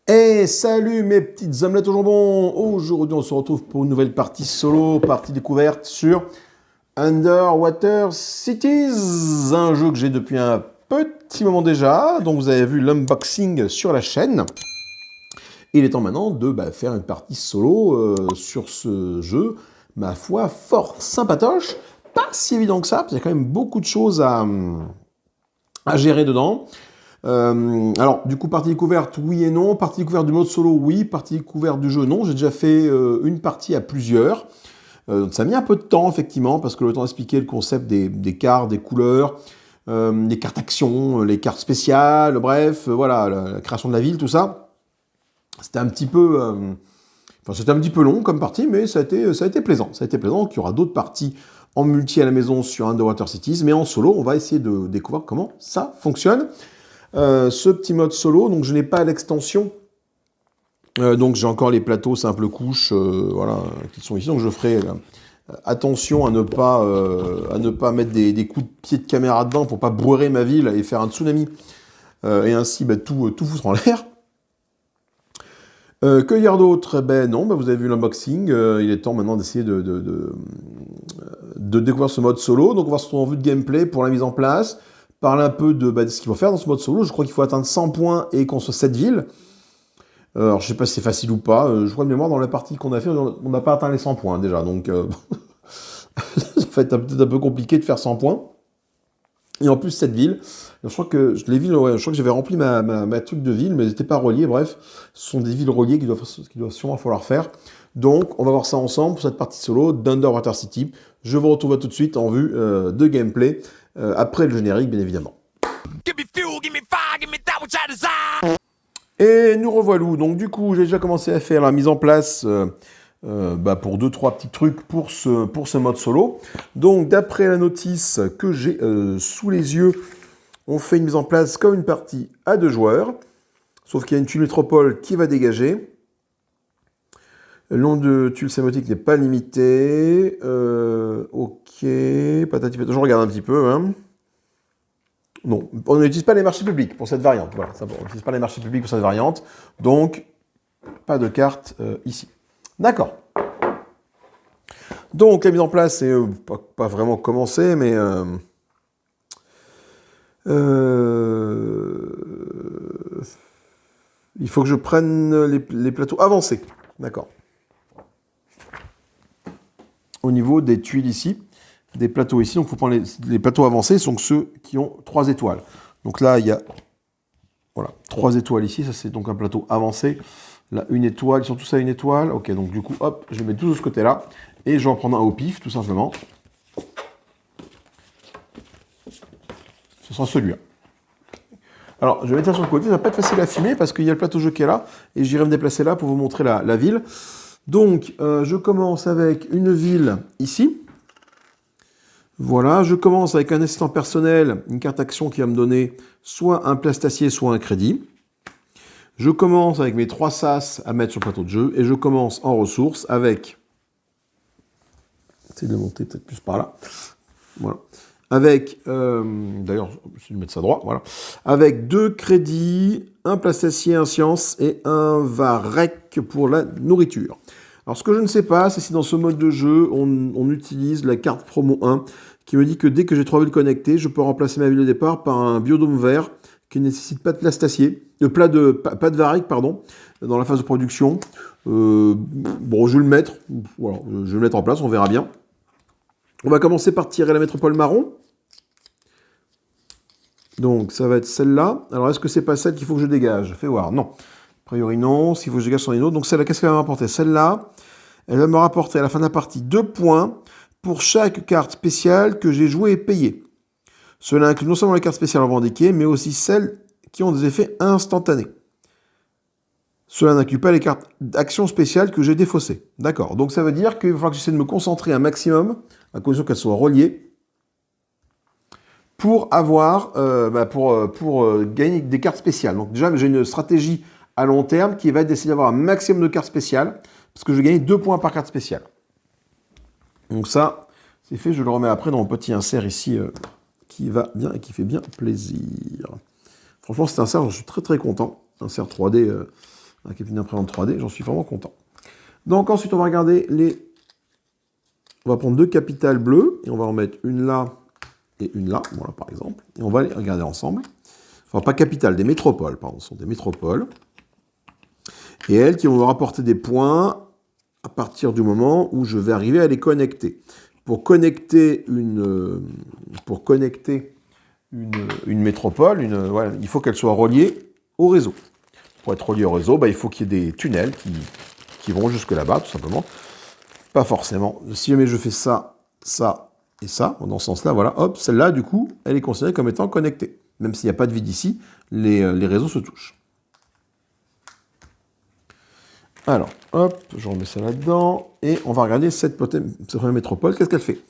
Et salut mes petites omelettes au jambon. Aujourd'hui on se retrouve pour une nouvelle partie solo, partie découverte sur Underwater Cities, un jeu que j'ai depuis un petit moment déjà, dont vous avez vu l'unboxing sur la chaîne. Il est temps maintenant de faire une partie solo sur ce jeu, ma foi, fort sympatoche. Pas si évident que ça, parce qu'il y a quand même beaucoup de choses à gérer dedans. Alors, du coup, partie découverte, oui et non. Partie découverte du mode solo, oui. Partie découverte du jeu, non. J'ai déjà fait une partie à plusieurs. Donc ça a mis un peu de temps, effectivement, parce que le temps d'expliquer le concept des cartes, des couleurs, les cartes actions, les cartes spéciales, bref, voilà, la création de la ville, tout ça. C'était un petit peu... c'était un petit peu long comme partie, mais ça a été plaisant. Ça a été plaisant. Donc, il y aura d'autres parties en multi à la maison sur Underwater Cities, mais en solo, on va essayer de découvrir comment ça fonctionne. Ce petit mode solo, donc je n'ai pas l'extension, donc j'ai encore les plateaux simple couche, voilà, qui sont ici, donc je ferai attention à ne pas mettre des coups de pied de caméra dedans pour pas bourrer ma ville et faire un tsunami, et ainsi tout foutre en l'air. Que dire d'autre? Ben non, vous avez vu l'unboxing, il est temps maintenant d'essayer de découvrir ce mode solo, donc on va se retrouver en vue de gameplay pour la mise en place, parler un peu de ce qu'il faut faire dans ce mode solo. Je crois qu'il faut atteindre 100 points et qu'on soit 7 villes. Alors je sais pas si c'est facile ou pas, je crois de mémoire dans la partie qu'on a fait, on n'a pas atteint les 100 points déjà, donc ça va être peut-être un peu compliqué de faire 100 points. Et en plus, cette ville, je crois que les villes, ouais, je crois que j'avais rempli ma truc de ville, mais elles n'étaient pas reliées. Bref, ce sont des villes reliées qu'il doit sûrement falloir faire. Donc, on va voir ça ensemble pour cette partie solo d'Underwater City. Je vous retrouve tout de suite en vue de gameplay, après le générique, bien évidemment. Et nous revoilà. Donc, du coup, j'ai déjà commencé à faire la mise en place pour 2-3 petits trucs pour ce mode solo. Donc, d'après la notice que j'ai sous les yeux, on fait une mise en place comme une partie à 2 joueurs, sauf qu'il y a une tuile métropole qui va dégager. Le nombre de tuiles sémotiques n'est pas limité. Ok, patati patata, je regarde un petit peu. Hein. Non, on n'utilise pas les marchés publics pour cette variante. Voilà, on n'utilise pas les marchés publics pour cette variante. Donc, pas de carte ici. D'accord. Donc, la mise en place est pas vraiment commencée, mais... il faut que je prenne les plateaux avancés. D'accord. Au niveau des tuiles ici, des plateaux ici, donc il faut prendre les plateaux avancés, sont ceux qui ont 3 étoiles. Donc là, il y a 3 étoiles ici, ça c'est donc un plateau avancé. Là, 1 étoile, ils sont tous à 1 étoile. Ok, donc du coup, hop, je vais mettre tous de ce côté-là. Et je vais en prendre un au pif, tout simplement. Ce sera celui-là. Alors, je vais mettre ça sur le côté, ça va pas être facile à filmer parce qu'il y a le plateau jeu qui est là. Et j'irai me déplacer là pour vous montrer la ville. Donc, je commence avec une ville ici. Voilà, je commence avec un assistant personnel, une carte action qui va me donner soit un plastacier, soit un crédit. Je commence avec mes 3 sas à mettre sur le plateau de jeu et je commence en ressources avec... J'essaie de le monter peut-être plus par là. Voilà. Avec, d'ailleurs, je vais mettre ça droit, voilà. Avec 2 crédits, un plastacier, un science et un varec pour la nourriture. Alors, ce que je ne sais pas, c'est si dans ce mode de jeu, on utilise la carte promo 1 qui me dit que dès que j'ai 3 villes connectées, je peux remplacer ma ville de départ par un biodôme vert qui ne nécessite pas de plastacier, pas de varec, pardon, dans la phase de production. Bon, je vais le mettre, voilà, je vais le mettre en place, on verra bien. On va commencer par tirer la métropole marron. Donc, ça va être celle-là. Alors, est-ce que c'est pas celle qu'il faut que je dégage? Fais voir. Non. A priori, non. S'il faut que je dégage, c'en est une autre. Donc, celle-là, qu'est-ce qu'elle va me rapporter? Celle-là, elle va me rapporter à la fin de la partie 2 points pour chaque carte spéciale que j'ai jouée et payée. Cela inclut non seulement les cartes spéciales revendiquées, mais aussi celles qui ont des effets instantanés. Cela n'inclut pas les cartes d'action spéciales que j'ai défaussées. D'accord. Donc, ça veut dire qu'il va falloir que j'essaie de me concentrer un maximum, à condition qu'elles soient reliées, pour avoir, pour gagner des cartes spéciales. Donc déjà, j'ai une stratégie à long terme qui va être d'essayer d'avoir un maximum de cartes spéciales, parce que je vais gagner 2 points par carte spéciale. Donc ça, c'est fait, je le remets après dans mon petit insert ici, qui va bien et qui fait bien plaisir. Franchement, cet insert, je suis très très content. Insert 3D avec une imprimante 3D, j'en suis vraiment content. Donc ensuite, on va regarder les... On va prendre deux capitales bleues, et on va en mettre une là et une là, voilà par exemple, et on va les regarder ensemble. Enfin, pas capitales, des métropoles, pardon, ce sont des métropoles. Et elles qui vont me rapporter des points à partir du moment où je vais arriver à les connecter. Pour connecter une métropole, voilà, il faut qu'elle soit reliée au réseau. Pour être reliée au réseau, il faut qu'il y ait des tunnels qui vont jusque là-bas, tout simplement. Pas forcément. Si jamais je fais ça, ça et ça, dans ce sens-là, voilà, hop, celle-là, du coup, elle est considérée comme étant connectée. Même s'il n'y a pas de vide ici, les réseaux se touchent. Alors, hop, je remets ça là-dedans, et on va regarder cette première métropole, qu'est-ce qu'elle fait?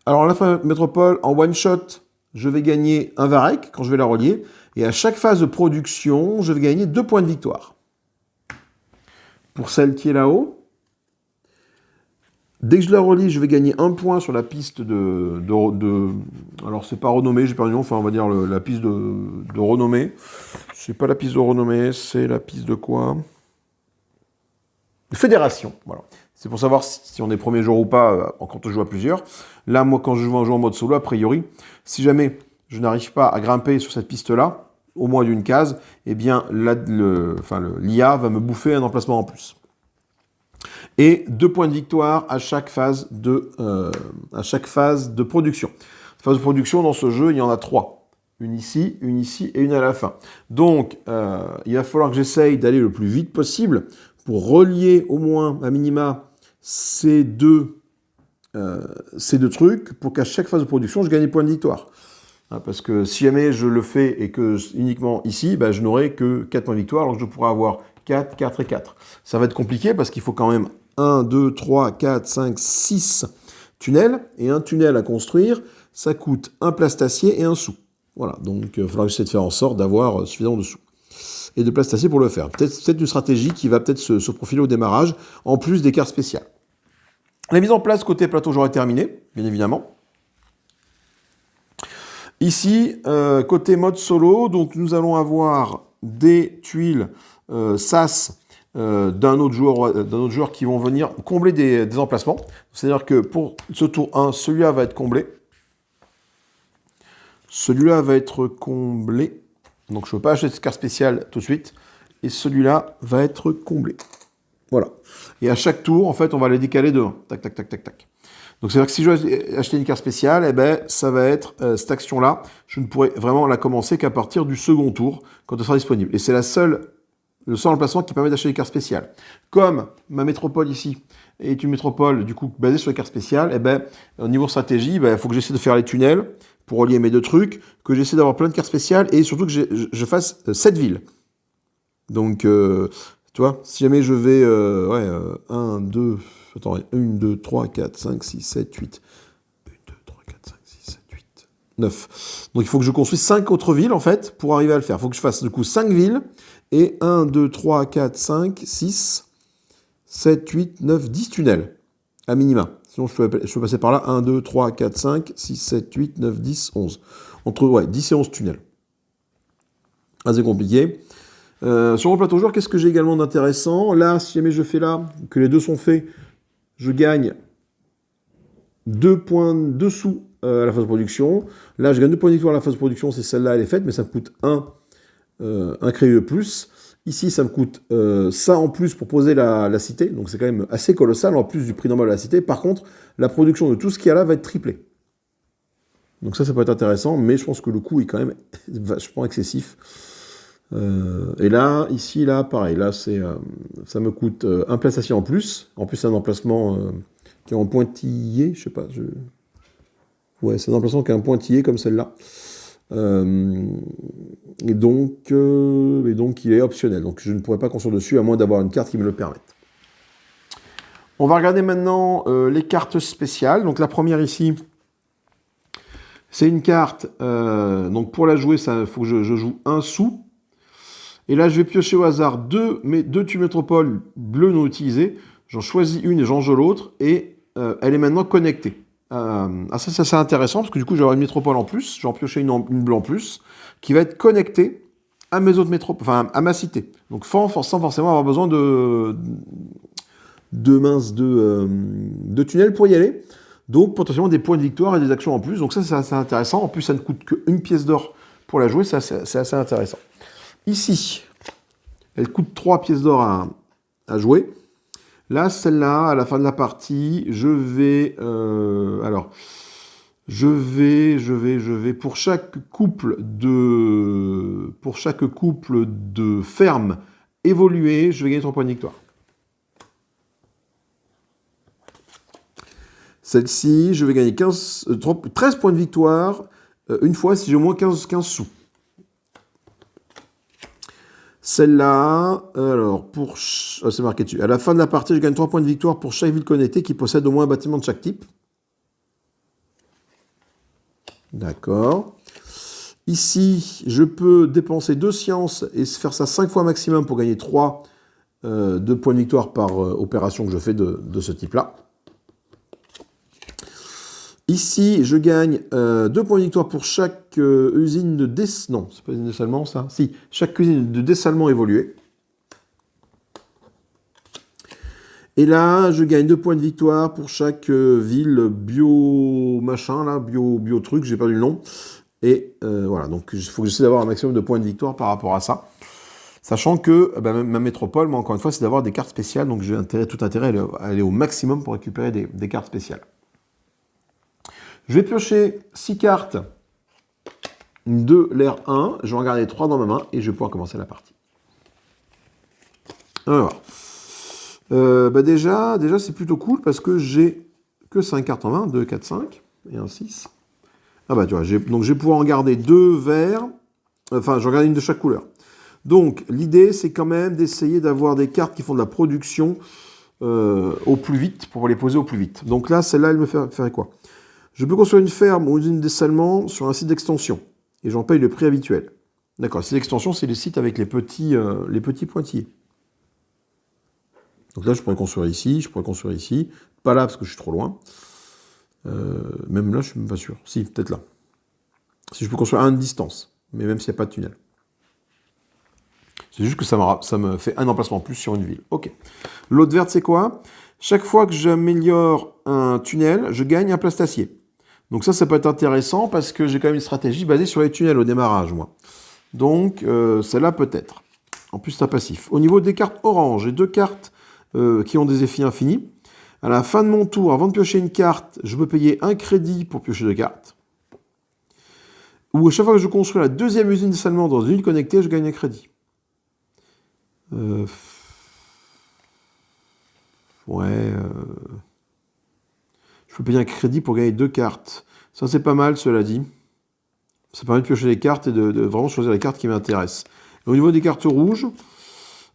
Alors, la première métropole, en one shot, je vais gagner un varech quand je vais la relier, et à chaque phase de production, je vais gagner 2 points de victoire. Pour celle qui est là-haut, dès que je la relie, je vais gagner 1 point sur la piste alors, c'est pas renommé, j'ai perdu le nom, enfin, on va dire la piste de renommée. C'est pas la piste de renommée, c'est la piste de quoi? De fédération, voilà. C'est pour savoir si on est premier jour ou pas quand on joue à plusieurs. Là, moi, quand je joue en mode solo, a priori, si jamais je n'arrive pas à grimper sur cette piste-là, au moins d'une case, eh bien, l'IA va me bouffer un emplacement en plus. Et 2 points de victoire à chaque phase de production. Phase de production, dans ce jeu, il y en a 3. Une ici et une à la fin. Donc, il va falloir que j'essaye d'aller le plus vite possible pour relier au moins, à minima, ces deux trucs, pour qu'à chaque phase de production, je gagne des points de victoire. Parce que si jamais je le fais et que uniquement ici, je n'aurai que 4 points de victoire, donc je pourrai avoir 4, 4 et 4. Ça va être compliqué parce qu'il faut quand même 1, 2, 3, 4, 5, 6 tunnels. Et un tunnel à construire, ça coûte un plastacier et un sou. Voilà, donc il faudra que j'essaie de faire en sorte d'avoir suffisamment de sous. Et de plastacier pour le faire. Peut-être une stratégie qui va peut-être se profiler au démarrage, en plus des cartes spéciales. La mise en place côté plateau, j'aurais terminé, bien évidemment. Ici, côté mode solo, donc nous allons avoir des tuiles SAS d'un autre joueur qui vont venir combler des emplacements. C'est-à-dire que pour ce tour 1, celui-là va être comblé. Celui-là va être comblé. Donc je ne peux pas acheter de carte spéciale tout de suite. Et celui-là va être comblé. Voilà. Et à chaque tour, en fait, on va les décaler de 1. Tac, tac, tac, tac, tac. Donc c'est-à-dire que si je veux acheter une carte spéciale, eh ben, ça va être cette action-là. Je ne pourrai vraiment la commencer qu'à partir du second tour, quand elle sera disponible. Et c'est le seul emplacement qui permet d'acheter des cartes spéciales. Comme ma métropole ici est une métropole, du coup, basée sur les cartes spéciales, eh ben, au niveau stratégie, il faut que j'essaie de faire les tunnels pour relier mes deux trucs, que j'essaie d'avoir plein de cartes spéciales et surtout que je fasse 7 villes. Donc, tu vois, si jamais je vais, 1, 2, attends, 1, 2, 3, 4, 5, 6, 7, 8, 1, 2, 3, 4, 5, 6, 7, 8, 9. Donc, il faut que je construise 5 autres villes, en fait, pour arriver à le faire. Il faut que je fasse, du coup, 5 villes, et 1, 2, 3, 4, 5, 6, 7, 8, 9, 10 tunnels, à minima. Sinon, je peux passer par là, 1, 2, 3, 4, 5, 6, 7, 8, 9, 10, 11. Entre 10 et 11 tunnels. Assez compliqué. Sur mon plateau joueur, qu'est-ce que j'ai également d'intéressant? Là, si jamais je fais là, que les deux sont faits, je gagne 2 points dessous à la phase de production. Là, je gagne 2 points de victoire à la phase de production, c'est celle-là, elle est faite, mais ça me coûte un crédit de plus. Ici, ça me coûte ça en plus pour poser la cité, donc c'est quand même assez colossal, en plus du prix normal de la cité. Par contre, la production de tout ce qu'il y a là va être triplée. Donc ça peut être intéressant, mais je pense que le coût est quand même vachement excessif. Et là, ici, là, pareil, là, ça me coûte un plastacier en plus. En plus, c'est un emplacement qui est en pointillé, je sais pas, ouais, c'est un emplacement qui est un pointillé comme celle-là. Et donc, il est optionnel. Donc, je ne pourrais pas construire dessus, à moins d'avoir une carte qui me le permette. On va regarder maintenant les cartes spéciales. Donc, la première ici, c'est une carte. Donc, pour la jouer, il faut que je joue un sou. Et là, je vais piocher au hasard deux tubes métropoles bleus non utilisés. J'en choisis une et j'en joue l'autre. Et elle est maintenant connectée. Ça, c'est assez intéressant parce que du coup, je vais avoir une métropole en plus. Je vais en piocher une bleue en plus qui va être connectée à mes autres métropoles, enfin à ma cité. Donc sans forcément avoir besoin de tunnels pour y aller. Donc potentiellement des points de victoire et des actions en plus. Donc ça c'est assez intéressant. En plus ça ne coûte qu'une pièce d'or pour la jouer, c'est assez intéressant. Ici, elle coûte 3 pièces d'or à jouer. Là, celle-là, à la fin de la partie, je vais pour chaque couple de fermes évoluées, je vais gagner 3 points de victoire. Celle-ci, je vais gagner 13 points de victoire une fois si j'ai au moins 15 sous. Celle-là, alors, c'est marqué dessus. À la fin de la partie, je gagne 3 points de victoire pour chaque ville connectée qui possède au moins un bâtiment de chaque type. D'accord. Ici, je peux dépenser 2 sciences et faire ça 5 fois maximum pour gagner 3 de points de victoire par opération que je fais de ce type-là. Ici, je gagne 2 points de victoire pour chaque usine de dessalement. Non, c'est pas une usine de dessalement, ça. Si, chaque usine de dessalement évoluée. Et là, je gagne 2 points de victoire pour chaque ville bio-machin, là, bio-truc, j'ai perdu le nom. Et voilà, donc il faut que j'essaie d'avoir un maximum de points de victoire par rapport à ça. Sachant que ma métropole, moi, encore une fois, c'est d'avoir des cartes spéciales. Donc j'ai tout intérêt à aller au maximum pour récupérer des cartes spéciales. Je vais piocher 6 cartes de l'ère 1. Je vais en garder 3 dans ma main et je vais pouvoir commencer la partie. Alors, déjà c'est plutôt cool parce que j'ai que 5 cartes en main. 2, 4, 5 et un 6. Ah bah tu vois, donc je vais pouvoir en garder 2 verts. Enfin, j'en garde une de chaque couleur. Donc, l'idée, c'est quand même d'essayer d'avoir des cartes qui font de la production au plus vite, pour les poser au plus vite. Donc là, celle-là, elle me ferait quoi? Je peux construire une ferme ou une usine de dessalement sur un site d'extension. Et j'en paye le prix habituel. D'accord, le site d'extension, c'est les sites avec les petits pointillés. Donc là, je pourrais construire ici, je pourrais construire ici. Pas là, parce que je suis trop loin. Même là, je suis même pas sûr. Si, peut-être là. Si je peux construire à une distance, mais même s'il n'y a pas de tunnel. C'est juste que ça me fait un emplacement en plus sur une ville. Ok. L'autre verte, c'est quoi? Chaque fois que j'améliore un tunnel, je gagne un place d'acier. Donc ça peut être intéressant parce que j'ai quand même une stratégie basée sur les tunnels au démarrage, moi. Donc, celle-là peut-être. En plus, c'est un passif. Au niveau des cartes orange, j'ai 2 cartes qui ont des effets infinis. À la fin de mon tour, avant de piocher une carte, je peux payer un crédit pour piocher 2 cartes. Ou à chaque fois que je construis la deuxième usine de dessalement dans une ville connectée, je gagne un crédit. Je peux payer un crédit pour gagner 2 cartes. Ça, c'est pas mal, cela dit. Ça permet de piocher les cartes et de vraiment choisir les cartes qui m'intéressent. Au niveau des cartes rouges,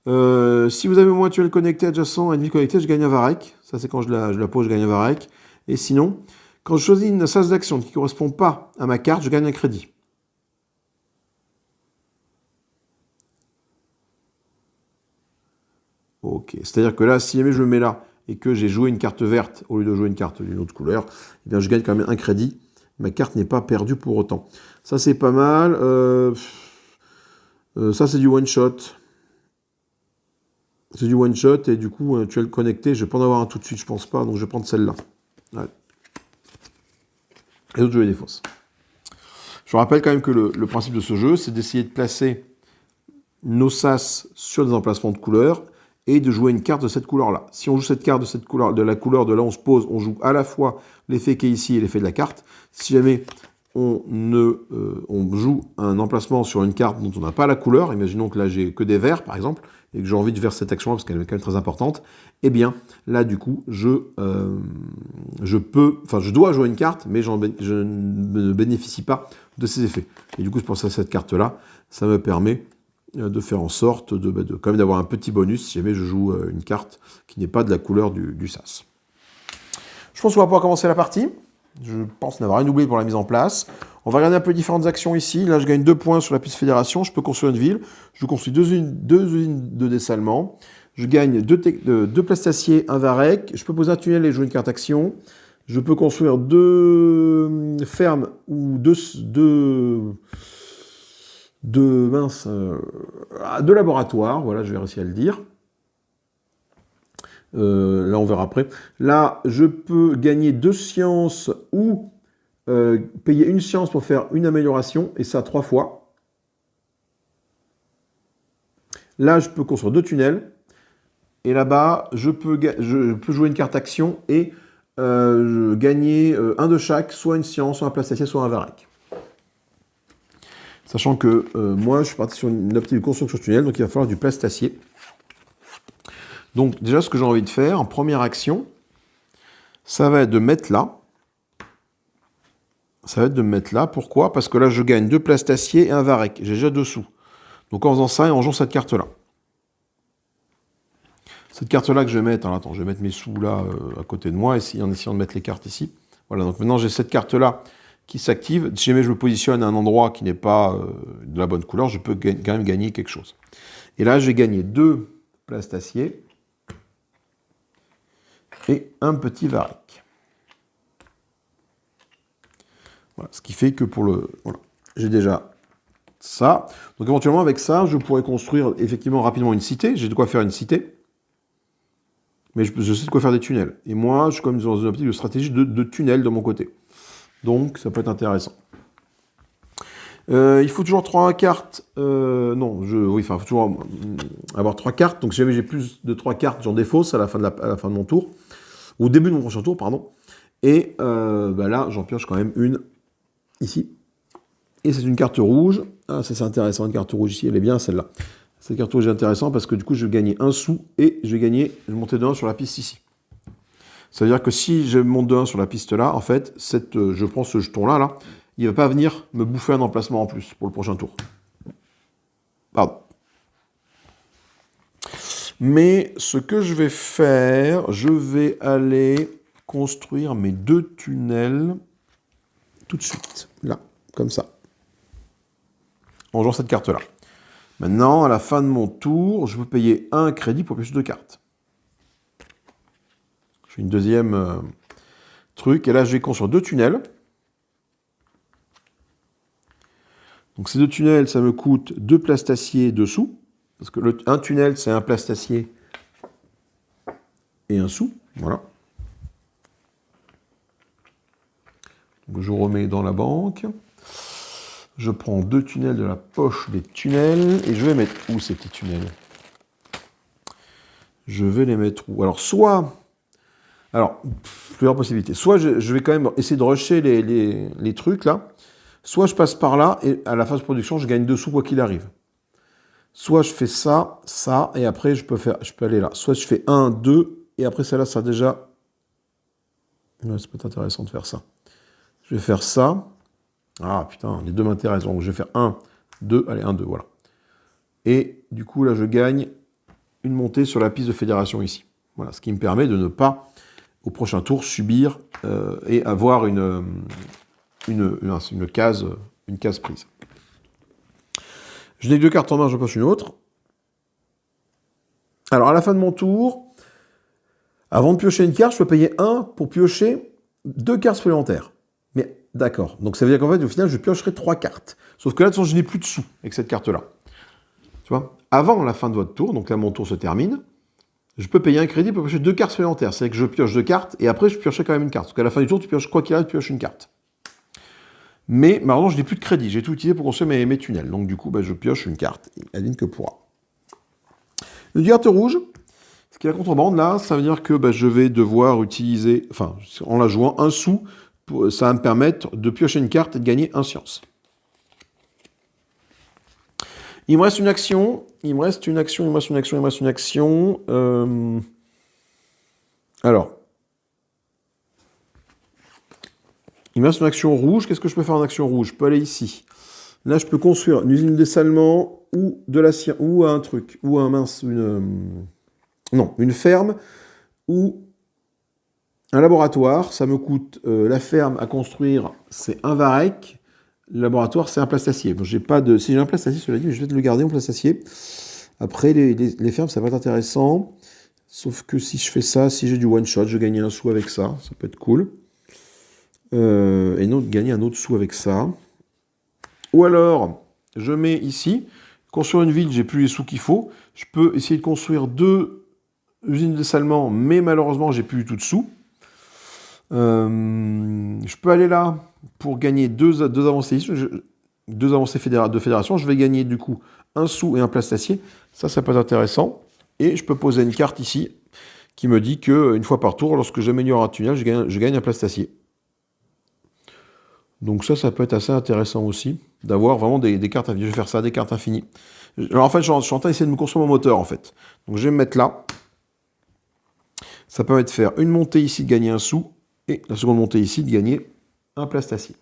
si vous avez au moins un tunnel connecté adjacent à une ville connectée, je gagne un varech. Ça, c'est quand je la pose, je gagne un varech. Et sinon, quand je choisis une sas d'action qui ne correspond pas à ma carte, je gagne un crédit. Ok, c'est-à-dire que là, si jamais je le mets là et que j'ai joué une carte verte au lieu de jouer une carte d'une autre couleur, eh bien je gagne quand même un crédit. Ma carte n'est pas perdue pour autant. Ça, c'est pas mal. Ça, c'est du one-shot. C'est du one-shot et du coup, tu vas le connecter. Je vais pas en avoir un tout de suite, je pense pas, donc je vais prendre celle-là. Ouais. Les autres, je vais les fausses. Je vous rappelle quand même que le principe de ce jeu, c'est d'essayer de placer nos sas sur des emplacements de couleurs et de jouer une carte de cette couleur-là. Si on joue cette carte de cette couleur, de la couleur de là où on se pose, on joue à la fois l'effet qui est ici et l'effet de la carte. Si jamais on joue un emplacement sur une carte dont on n'a pas la couleur, imaginons que là j'ai que des verts par exemple, et que j'ai envie de faire cette action-là parce qu'elle est quand même très importante, eh bien là du coup je dois jouer une carte, mais je ne bénéficie pas de ces effets. Et du coup, c'est pour ça que cette carte-là, ça me permet de faire en sorte de quand même d'avoir un petit bonus si jamais je joue une carte qui n'est pas de la couleur du sas. Je pense qu'on va pouvoir commencer la partie. Je pense n'avoir rien oublié pour la mise en place. On va regarder un peu différentes actions ici. Là, je gagne 2 points sur la piste fédération. Je peux construire une ville. Je construis 2 usines de dessalement. Je gagne 2 places d'acier, un varech. Je peux poser un tunnel et jouer une carte action. Je peux construire 2 fermes ou 2 de laboratoire, voilà, je vais réussir à le dire. Là, on verra après. Là, je peux gagner 2 sciences ou payer une science pour faire une amélioration, et ça 3 fois. Là, je peux construire 2 tunnels. Et là-bas, je peux jouer une carte action et gagner un de chaque, soit une science, soit un place acier, soit un varech. Sachant que moi, je suis parti sur une optique de construction de tunnel, donc il va falloir du plastacier. Donc déjà, ce que j'ai envie de faire en première action, ça va être de mettre là. Ça va être de me mettre là. Pourquoi? Parce que là, je gagne 2 plastacier et un varech. J'ai déjà 2 sous. Donc en faisant ça et en jouant cette carte-là. Cette carte-là que je vais mettre, alors attends, je vais mettre mes sous là à côté de moi, ici, en essayant de mettre les cartes ici. Voilà, donc maintenant j'ai cette carte-là qui s'active. Si jamais je me positionne à un endroit qui n'est pas de la bonne couleur, je peux quand même gagner quelque chose. Et là, je vais gagner 2 plastacier et un petit varech. Voilà, ce qui fait que pour le... Voilà, j'ai déjà ça. Donc éventuellement, avec ça, je pourrais construire effectivement rapidement une cité. J'ai de quoi faire une cité. Mais je sais de quoi faire des tunnels. Et moi, je suis comme dans une optique de stratégie de tunnels de mon côté. Donc, ça peut être intéressant. Il faut toujours 3 cartes. Il faut toujours avoir 3 cartes. Donc, si jamais j'ai plus de 3 cartes, j'en défausse à la fin de mon tour. Au début de mon prochain tour, pardon. Et là, j'en pioche quand même une ici. Et c'est une carte rouge. Ah, ça c'est intéressant, une carte rouge ici. Elle est bien, celle-là. Cette carte rouge est intéressante parce que du coup, je vais gagner un sou et je vais monter de 1 sur la piste ici. Ça veut dire que si je monte de 1 sur la piste là, en fait, je prends ce jeton-là, il ne va pas venir me bouffer un emplacement en plus pour le prochain tour. Pardon. Mais ce que je vais faire, je vais aller construire mes 2 tunnels tout de suite. Là, comme ça. En jouant cette carte-là. Maintenant, à la fin de mon tour, je peux payer 1 crédit pour piocher 2 cartes. J'ai une deuxième truc. Et là, je vais construire 2 tunnels. Donc ces 2 tunnels, ça me coûte 2 plastaciers dessous. Parce que un tunnel, c'est un plastacier et un sou. Voilà. Donc je remets dans la banque. Je prends 2 tunnels de la poche des tunnels. Et je vais mettre où ces petits tunnels? Je vais les mettre où? Alors, plusieurs possibilités. Soit je vais quand même essayer de rusher les trucs là. Soit je passe par là et à la phase de production, je gagne 2 sous quoi qu'il arrive. Soit je fais ça, ça, et après je peux aller là. Soit je fais 1, 2, et après celle-là, ça déjà... Ouais, ça peut être intéressant de faire ça. Je vais faire ça. Ah putain, les deux m'intéressent. Donc je vais faire 1, 2, allez, 1, 2, voilà. Et du coup, là, je gagne une montée sur la piste de fédération ici. Voilà, ce qui me permet de ne pas, au prochain tour, subir et avoir une case prise. Je n'ai que 2 cartes en main, je passe une autre. Alors, à la fin de mon tour, avant de piocher une carte, je peux payer 1 pour piocher 2 cartes supplémentaires. Mais d'accord. Donc, ça veut dire qu'en fait, au final, je piocherai 3 cartes. Sauf que là, de toute façon, je n'ai plus de sous avec cette carte-là. Tu vois? Avant la fin de votre tour, donc là, mon tour se termine, je peux payer un crédit pour piocher 2 cartes supplémentaires. C'est-à-dire que je pioche 2 cartes et après, je piocherai quand même une carte. Parce qu'à la fin du tour, tu pioches quoi qu'il arrive, tu pioches une carte. Mais maintenant, je n'ai plus de crédit. J'ai tout utilisé pour construire mes tunnels. Donc, du coup, je pioche une carte. Advienne que pourra. Une carte rouge, ce qui est la contrebande, là, ça veut dire que je vais devoir utiliser, enfin, en la jouant, 1 sou. Ça va me permettre de piocher une carte et de gagner 1 science. Il me reste une action. Alors. Il me reste une action rouge. Qu'est-ce que je peux faire en action rouge? Je peux aller ici. Là, je peux construire une usine de dessalement ou de la cire, ou un truc, ou une ferme ou un laboratoire. Ça me coûte la ferme à construire, c'est un varech. Le laboratoire, c'est un plastacier. Bon, si j'ai un plastacier, cela dit, je vais peut-être le garder en plastacier. Après, les fermes, ça va être intéressant. Sauf que si je fais ça, si j'ai du one-shot, je gagne un sou avec ça. Ça peut être cool. Et non, gagner un autre sou avec ça. Ou alors, je mets ici. Construire une ville, j'ai plus les sous qu'il faut. Je peux essayer de construire 2 usines de dessalement, mais malheureusement, j'ai plus du tout de sous. Je peux aller là pour gagner 2 avancées ici, 2 avancées de fédération. Je vais gagner du coup un sou et un place d'acier. Ça peut être intéressant. Et je peux poser une carte ici qui me dit qu'une fois par tour, lorsque j'améliore un tunnel, je gagne un place d'acier. Donc ça peut être assez intéressant aussi, d'avoir vraiment des cartes infinies. Je vais faire ça, des cartes infinies. Alors en fait, je suis en train d'essayer de me construire mon moteur, en fait. Donc je vais me mettre là. Ça permet de faire une montée ici, de gagner un sou, et la seconde montée ici, de gagner un place d'acier.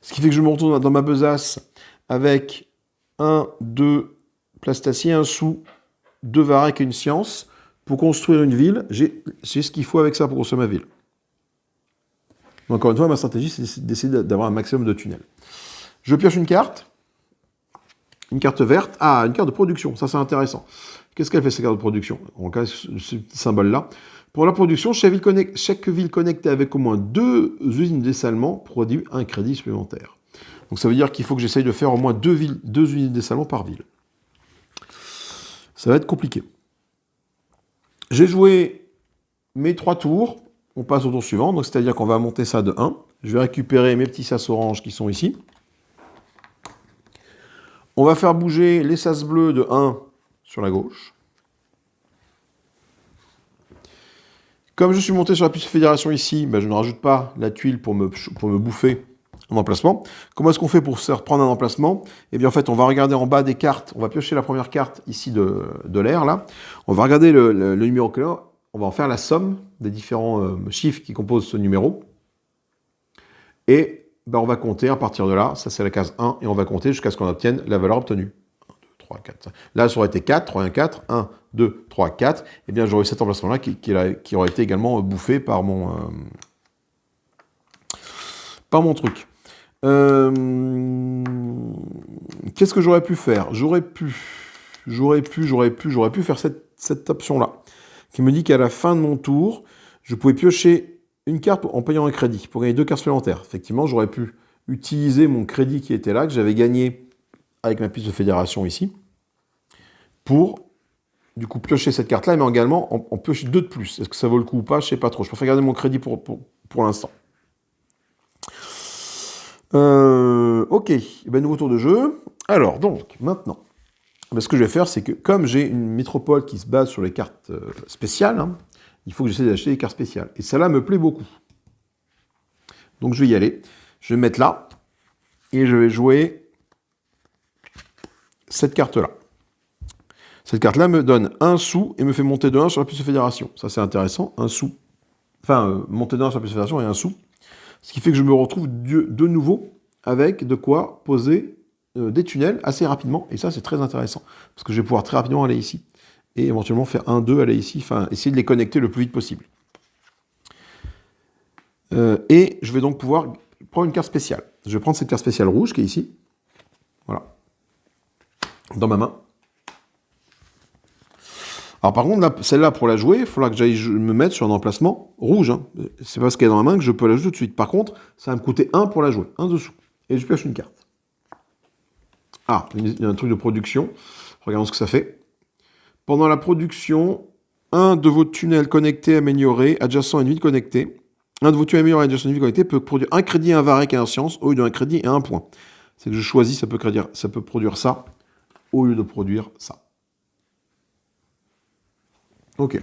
Ce qui fait que je me retourne dans ma besace avec 1, 2 place d'acier, un sou, 2 varech et une science. Pour construire une ville, j'ai ce qu'il faut avec ça pour construire ma ville. Encore une fois, ma stratégie, c'est d'essayer d'avoir un maximum de tunnels. Je pioche une carte verte. Ah, une carte de production, ça c'est intéressant. Qu'est-ce qu'elle fait, cette carte de production? En cas, ce petit symbole-là. Pour la production, chaque ville connectée avec au moins 2 usines de dessalement produit un crédit supplémentaire. Donc ça veut dire qu'il faut que j'essaye de faire au moins 2 usines de dessalement par ville. Ça va être compliqué. J'ai joué mes 3 tours. On passe au tour suivant, donc c'est-à-dire qu'on va monter ça de 1. Je vais récupérer mes petits sas oranges qui sont ici. On va faire bouger les sas bleus de 1 sur la gauche. Comme je suis monté sur la piste de fédération ici, je ne rajoute pas la tuile pour me bouffer un emplacement. Comment est-ce qu'on fait pour se reprendre un emplacement? Eh bien en fait, on va regarder en bas des cartes, on va piocher la première carte ici de l'air, là. On va regarder le numéro que là. On va en faire la somme des différents chiffres qui composent ce numéro. Et on va compter à partir de là, ça c'est la case 1, et on va compter jusqu'à ce qu'on obtienne la valeur obtenue. 1, 2, 3, 4, 5. Là, ça aurait été 4, 3, 1, 4, 1, 2, 3, 4. Et bien j'aurais eu cet emplacement-là qui aurait été également bouffé par mon truc. Qu'est-ce que j'aurais pu faire? J'aurais pu faire cette option-là, qui me dit qu'à la fin de mon tour, je pouvais piocher une carte en payant un crédit pour gagner 2 cartes supplémentaires. Effectivement, j'aurais pu utiliser mon crédit qui était là, que j'avais gagné avec ma piste de fédération ici, pour du coup piocher cette carte-là, mais également en piocher 2 de plus. Est-ce que ça vaut le coup ou pas? Je ne sais pas trop. Je préfère garder mon crédit pour l'instant. Ok, nouveau tour de jeu. Alors, donc, maintenant, ce que je vais faire, c'est que comme j'ai une métropole qui se base sur les cartes spéciales, il faut que j'essaie d'acheter des cartes spéciales. Et celle-là me plaît beaucoup. Donc je vais y aller. Je vais me mettre là. Et je vais jouer cette carte-là. Cette carte-là me donne un sou et me fait monter de 1 sur la piste de fédération. Ça, c'est intéressant. Un sou. Enfin, monter de 1 sur la piste de fédération et un sou. Ce qui fait que je me retrouve de nouveau avec de quoi poser des tunnels assez rapidement. Et ça, c'est très intéressant. Parce que je vais pouvoir très rapidement aller ici. Et éventuellement faire 1, 2, aller ici. Enfin, essayer de les connecter le plus vite possible. Et je vais donc pouvoir prendre une carte spéciale. Je vais prendre cette carte spéciale rouge qui est ici. Voilà. Dans ma main. Alors par contre, celle-là, pour la jouer, il faudra que j'aille me mettre sur un emplacement rouge. C'est parce qu'elle est dans ma main que je peux la jouer tout de suite. Par contre, ça va me coûter 1 pour la jouer. 1 dessous. Et je pioche une carte. Ah, il y a un truc de production. Regardons ce que ça fait. Pendant la production, un de vos tunnels connectés améliorés, adjacent à une ville connectée, un de vos tunnels améliorés adjacent à une ville connectée peut produire un crédit et un varech et un science au lieu d'un crédit et un point. C'est que je choisis, ça peut produire ça au lieu de produire ça. Ok.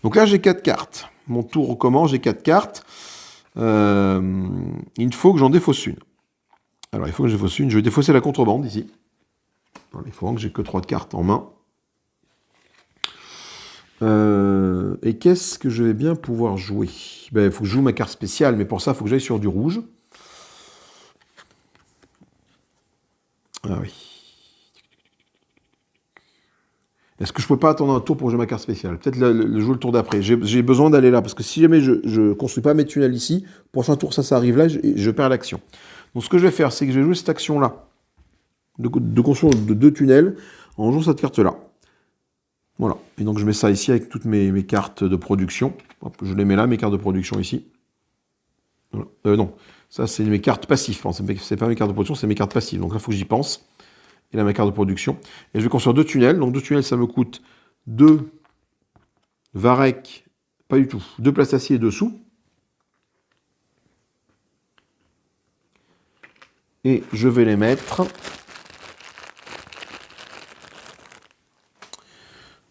Donc là, j'ai 4 cartes. Mon tour recommence, j'ai 4 cartes. Il faut que j'en défausse une. Alors, il faut que je défausse une. Je vais défausser la contrebande ici. Alors, il faut que j'ai que 3 cartes en main. Et qu'est-ce que je vais bien pouvoir jouer? Il faut que je joue ma carte spéciale, mais pour ça, il faut que j'aille sur du rouge. Ah oui. Est-ce que je ne peux pas attendre un tour pour jouer ma carte spéciale? Peut-être le jouer le tour d'après. J'ai besoin d'aller là, parce que si jamais je ne construis pas mes tunnels ici, prochain tour, ça arrive là, je perds l'action. Donc ce que je vais faire, c'est que je vais jouer cette action-là, de construire 2 tunnels, en jouant cette carte-là. Voilà. Et donc je mets ça ici avec toutes mes cartes de production. Hop, je les mets là, mes cartes de production ici. Voilà. Non, Ça, c'est mes cartes passives. Enfin, c'est pas mes cartes de production, c'est mes cartes passives. Donc là, il faut que j'y pense. Et là, ma carte de production. Et je vais construire 2 tunnels. Donc 2 tunnels, ça me coûte 2 varech, pas du tout, 2 plastaciers dessous. Et je vais les mettre.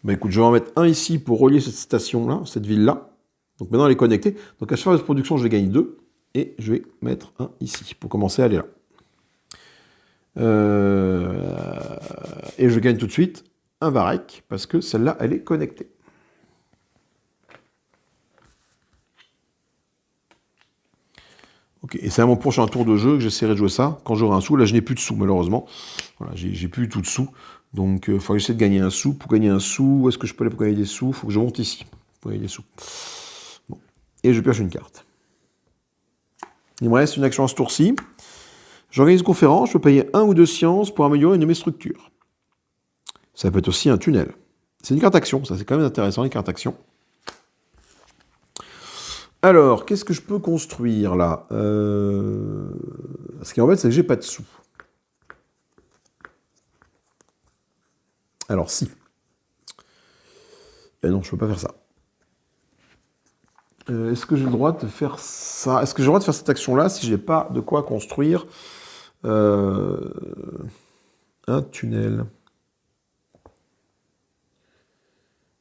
Bah écoute, je vais en mettre un ici pour relier cette station-là, cette ville-là. Donc maintenant, elle est connectée. Donc à chaque phase de production, je vais gagner 2. Et je vais mettre un ici pour commencer à aller là. Et je gagne tout de suite un varech parce que celle-là, elle est connectée. Ok, et c'est à mon prochain tour de jeu que j'essaierai de jouer ça quand j'aurai un sou. Là, je n'ai plus de sous, malheureusement. Voilà, j'ai plus du tout de sous. Donc, il faudra que j'essaie de gagner un sou. Pour gagner un sou, où est-ce que je peux aller pour gagner des sous? Il faut que je monte ici pour gagner des sous. Bon. Et je pioche une carte. Il me reste une action à ce tour-ci. J'organise une conférence, je peux payer 1 ou 2 sciences pour améliorer une de mes structures. Ça peut être aussi un tunnel. C'est une carte action, ça c'est quand même intéressant, les cartes action. Alors, qu'est-ce que je peux construire là Ce qui m'embête, c'est que j'ai pas de sous. Alors si. Non, je peux pas faire ça. Est-ce que j'ai le droit de faire ça? Est-ce que j'ai le droit de faire cette action-là si j'ai pas de quoi construire un tunnel?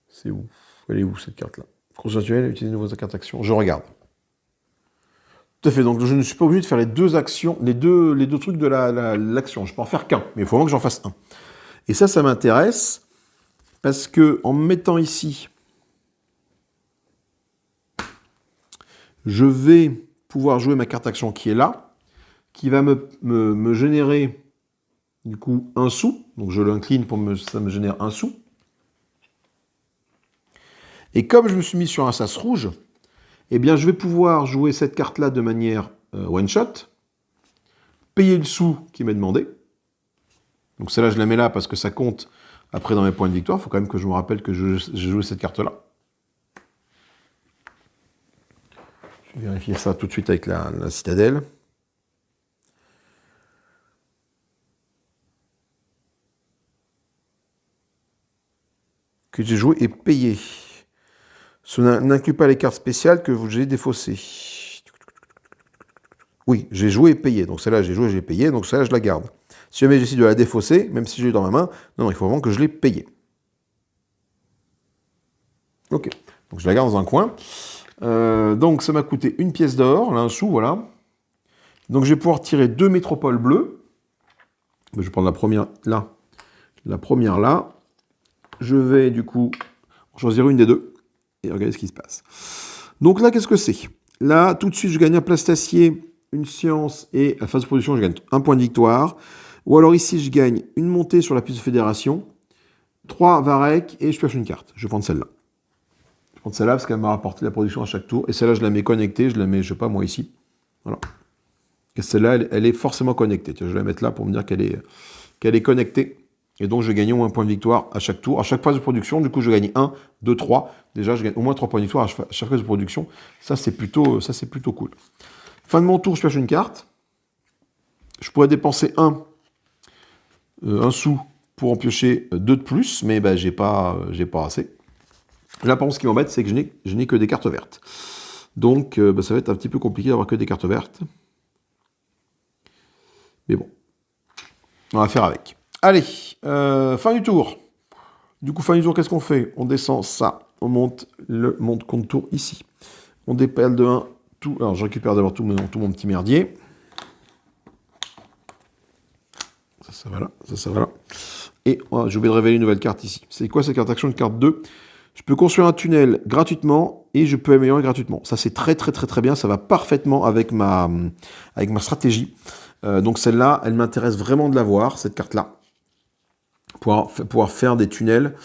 C'est où? Elle est où cette carte-là? Construire un tunnel et utiliser de nouveaux cartes action. Je regarde. Tout à fait. Donc je ne suis pas obligé de faire les deux actions, les deux trucs de l'action. Je peux en faire qu'un, mais il faut vraiment que j'en fasse un. Et ça m'intéresse parce que en me mettant ici, je vais pouvoir jouer ma carte action qui est là, qui va me générer du coup un sou. Donc je l'incline pour ça me génère un sou. Et comme je me suis mis sur un sas rouge, eh bien je vais pouvoir jouer cette carte-là de manière one-shot, payer le sou qui m'est demandé. Donc celle-là, je la mets là parce que ça compte après dans mes points de victoire. Il faut quand même que je me rappelle que j'ai joué cette carte-là. Je vais vérifier ça tout de suite avec la citadelle. Que j'ai joué et payé. Cela n'inclut pas les cartes spéciales que j'ai défaussées. Oui, j'ai joué et payé. Donc celle-là, j'ai joué et j'ai payé. Donc celle-là, je la garde. Si jamais j'essaie de la défausser, même si j'ai dans ma main, non, il faut vraiment que je l'ai payée. Ok. Donc je la garde dans un coin. Donc ça m'a coûté une pièce d'or, là un sou, voilà. Donc je vais pouvoir tirer 2 métropoles bleues. Je vais prendre la première là. La première là. Je vais du coup choisir une des deux. Et regardez ce qui se passe. Donc là, qu'est-ce que c'est? Là, tout de suite, je gagne un plastacier, une science, et à la phase de production, je gagne un point de victoire. Ou alors ici, je gagne une montée sur la piste de fédération, 3 varech, et je pioche une carte. Je vais prendre celle-là. Je vais prendre celle-là parce qu'elle m'a rapporté la production à chaque tour. Et celle-là, je la mets connectée, je la mets, je sais pas, moi ici. Voilà. Et celle-là, elle est forcément connectée. Tiens, je vais la mettre là pour me dire qu'elle est connectée. Et donc, je gagne au moins un point de victoire à chaque tour. À chaque phase de production, du coup, je gagne 1, 2, 3. Déjà, je gagne au moins 3 points de victoire à chaque phase de production. Ça, c'est plutôt cool. Fin de mon tour, je pioche une carte. Je pourrais dépenser un sou pour en piocher 2 de plus, mais ben, j'ai pas assez. Là, par contre, ce qui m'embête, c'est que je n'ai que des cartes vertes. Donc, ça va être un petit peu compliqué d'avoir que des cartes vertes. Mais bon, on va faire avec. Allez, fin du tour. Du coup, fin du tour, qu'est-ce qu'on fait? On descend ça, on monte le monte compte tour ici. On dépelle de 1 tout. Alors, je récupère d'abord tout mon petit merdier. Ça va là, ça va là. Et j'ai oublié de révéler une nouvelle carte ici. C'est quoi cette carte action? Une carte 2. Je peux construire un tunnel gratuitement et je peux améliorer gratuitement. Ça, c'est très bien. Ça va parfaitement avec ma stratégie. Donc, celle-là, elle m'intéresse vraiment de l'avoir, cette carte-là. Pouvoir faire des tunnels,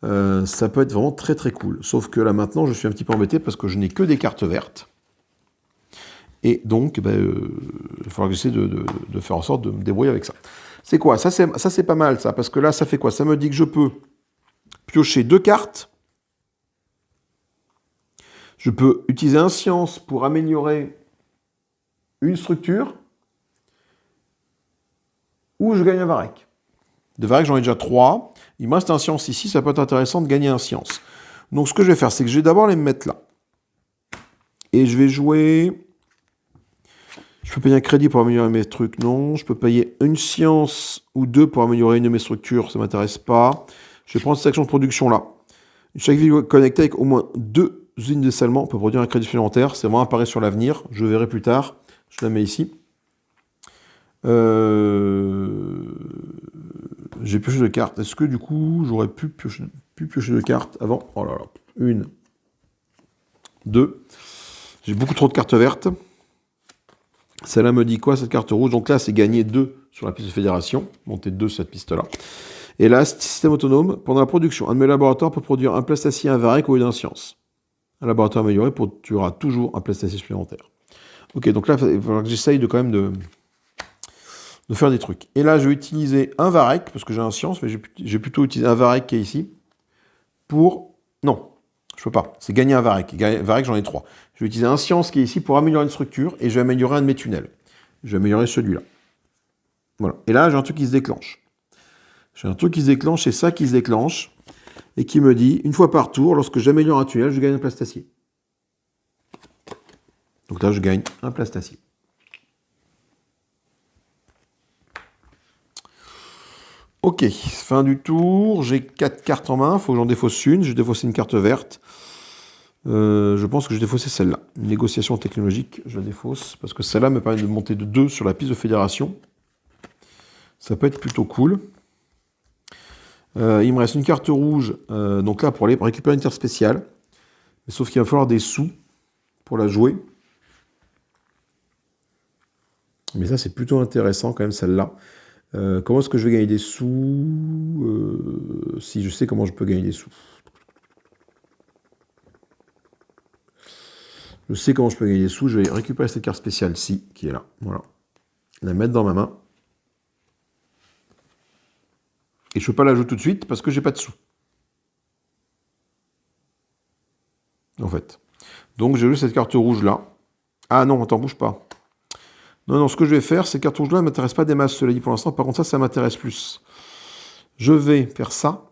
ça peut être vraiment très cool. Sauf que là maintenant, je suis un petit peu embêté parce que je n'ai que des cartes vertes. Et donc, il va falloir que j'essaie de faire en sorte de me débrouiller avec ça. C'est quoi? Ça, c'est pas mal, ça. Parce que là, ça fait quoi? Ça me dit que je peux piocher 2 cartes. Je peux utiliser un science pour améliorer une structure ou je gagne un varech. De varech, j'en ai déjà 3. Il me reste un science ici, ça peut être intéressant de gagner un science. Donc ce que je vais faire, c'est que je vais d'abord les mettre là. Et je vais jouer... Je peux payer un crédit pour améliorer mes trucs, non. Je peux payer une science ou 2 pour améliorer une de mes structures, ça ne m'intéresse pas. Je vais prendre cette action de production là. Chaque ville connectée avec au moins 2 usines de dessalement peut produire un crédit supplémentaire. C'est vraiment apparaît sur l'avenir. Je verrai plus tard. Je la mets ici. J'ai pioché de cartes. Est-ce que du coup, j'aurais pu piocher de cartes avant? Oh là là. 1, 2. J'ai beaucoup trop de cartes vertes. Celle-là me dit quoi, cette carte rouge? Donc là, c'est gagner 2 sur la piste de fédération. Monter 2 sur cette piste-là. Et là, système autonome. Pendant la production, un de mes laboratoires peut produire un plastacier, un varech au lieu d'un science. Un laboratoire amélioré produira toujours un plastacier supplémentaire. Ok, donc là, il va falloir que j'essaye de quand même de faire des trucs. Et là, je vais utiliser un varech, parce que j'ai un science, mais j'ai plutôt utilisé un varech qui est ici, pour... Non, je peux pas. C'est gagner un varech. Varech, j'en ai 3. Je vais utiliser un science qui est ici pour améliorer une structure, et je vais améliorer un de mes tunnels. Je vais améliorer celui-là. Voilà. Et là, j'ai un truc qui se déclenche. J'ai un truc qui se déclenche, c'est ça qui se déclenche, et qui me dit, une fois par tour, lorsque j'améliore un tunnel, je gagne un plastacier. Donc là, je gagne un plastacier. Ok, fin du tour, j'ai 4 cartes en main, il faut que j'en défausse une, je défausse une carte verte. Je pense que je vais défausser celle-là. Négociation technologique, je la défausse, parce que celle-là me permet de monter de 2 sur la piste de fédération. Ça peut être plutôt cool. Il me reste une carte rouge, donc là pour aller récupérer une carte spéciale. Sauf qu'il va falloir des sous pour la jouer. Mais ça c'est plutôt intéressant quand même celle-là. Comment est-ce que je vais gagner des sous si je sais comment je peux gagner des sous. Je sais comment je peux gagner des sous. Je vais récupérer cette carte spéciale-ci, qui est là. Voilà. La mettre dans ma main. Et je ne peux pas la jouer tout de suite parce que j'ai pas de sous. En fait. Donc j'ai joué cette carte rouge-là. Ah non, attends, bouge pas. Non, ce que je vais faire, ces cartes rouges-là ne m'intéressent pas des masses, cela dit pour l'instant. Par contre, ça m'intéresse plus. Je vais faire ça.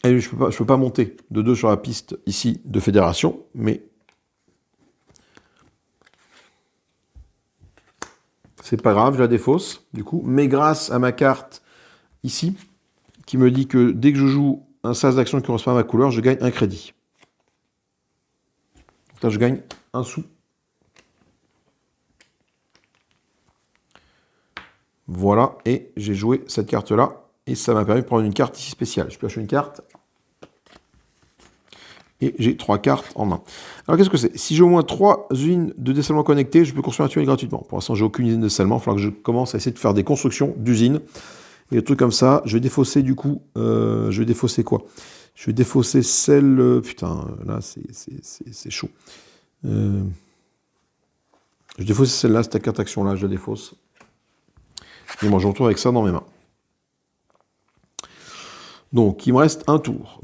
Et je peux pas monter de 2 sur la piste ici de fédération, mais c'est pas grave, je la défausse, du coup. Mais grâce à ma carte ici, qui me dit que dès que je joue un sas d'action qui correspond à ma couleur, je gagne un crédit. Donc là, je gagne un sou. Voilà, et j'ai joué cette carte-là, et ça m'a permis de prendre une carte ici spéciale. Je pioche une carte, et j'ai 3 cartes en main. Alors qu'est-ce que c'est? Si j'ai au moins 3 usines de dessalement connectées, je peux construire un tunnel gratuitement. Pour l'instant, j'ai aucune usine de dessalement, il va falloir que je commence à essayer de faire des constructions d'usines, et des trucs comme ça. Je vais défausser du coup, je vais défausser quoi? Je vais défausser celle... putain, là, c'est chaud. Je vais défausser celle-là, cette carte action-là, je la défausse. Et moi, je retourne avec ça dans mes mains. Donc, il me reste un tour.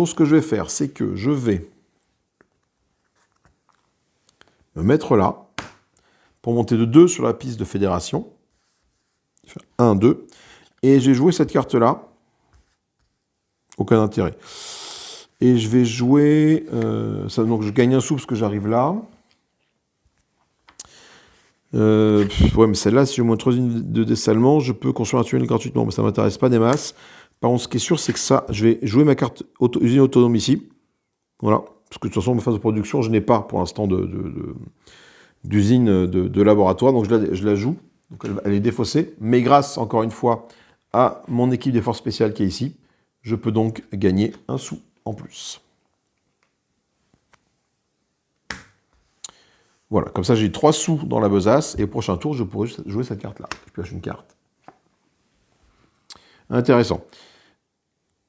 Ce que je vais faire, c'est que je vais me mettre là pour monter de 2 sur la piste de fédération. 1, 2. Et j'ai joué cette carte-là. Aucun intérêt. Et je vais jouer... donc, je gagne un sou parce que j'arrive là. Ouais, mais celle-là, si j'ai moins 3 unités de dessalement, je peux construire un tunnel gratuitement. Mais ça ne m'intéresse pas des masses. Par contre, ce qui est sûr, c'est que ça, je vais jouer ma carte usine autonome ici. Voilà. Parce que de toute façon, ma phase de production, je n'ai pas pour l'instant d'usine de laboratoire. Donc, je la joue. Donc, elle est défaussée. Mais grâce, encore une fois, à mon équipe des forces spéciales qui est ici, je peux donc gagner un sou en plus. Voilà, comme ça j'ai 3 sous dans la besace, et au prochain tour, je pourrai jouer cette carte-là. Je pioche une carte. Intéressant.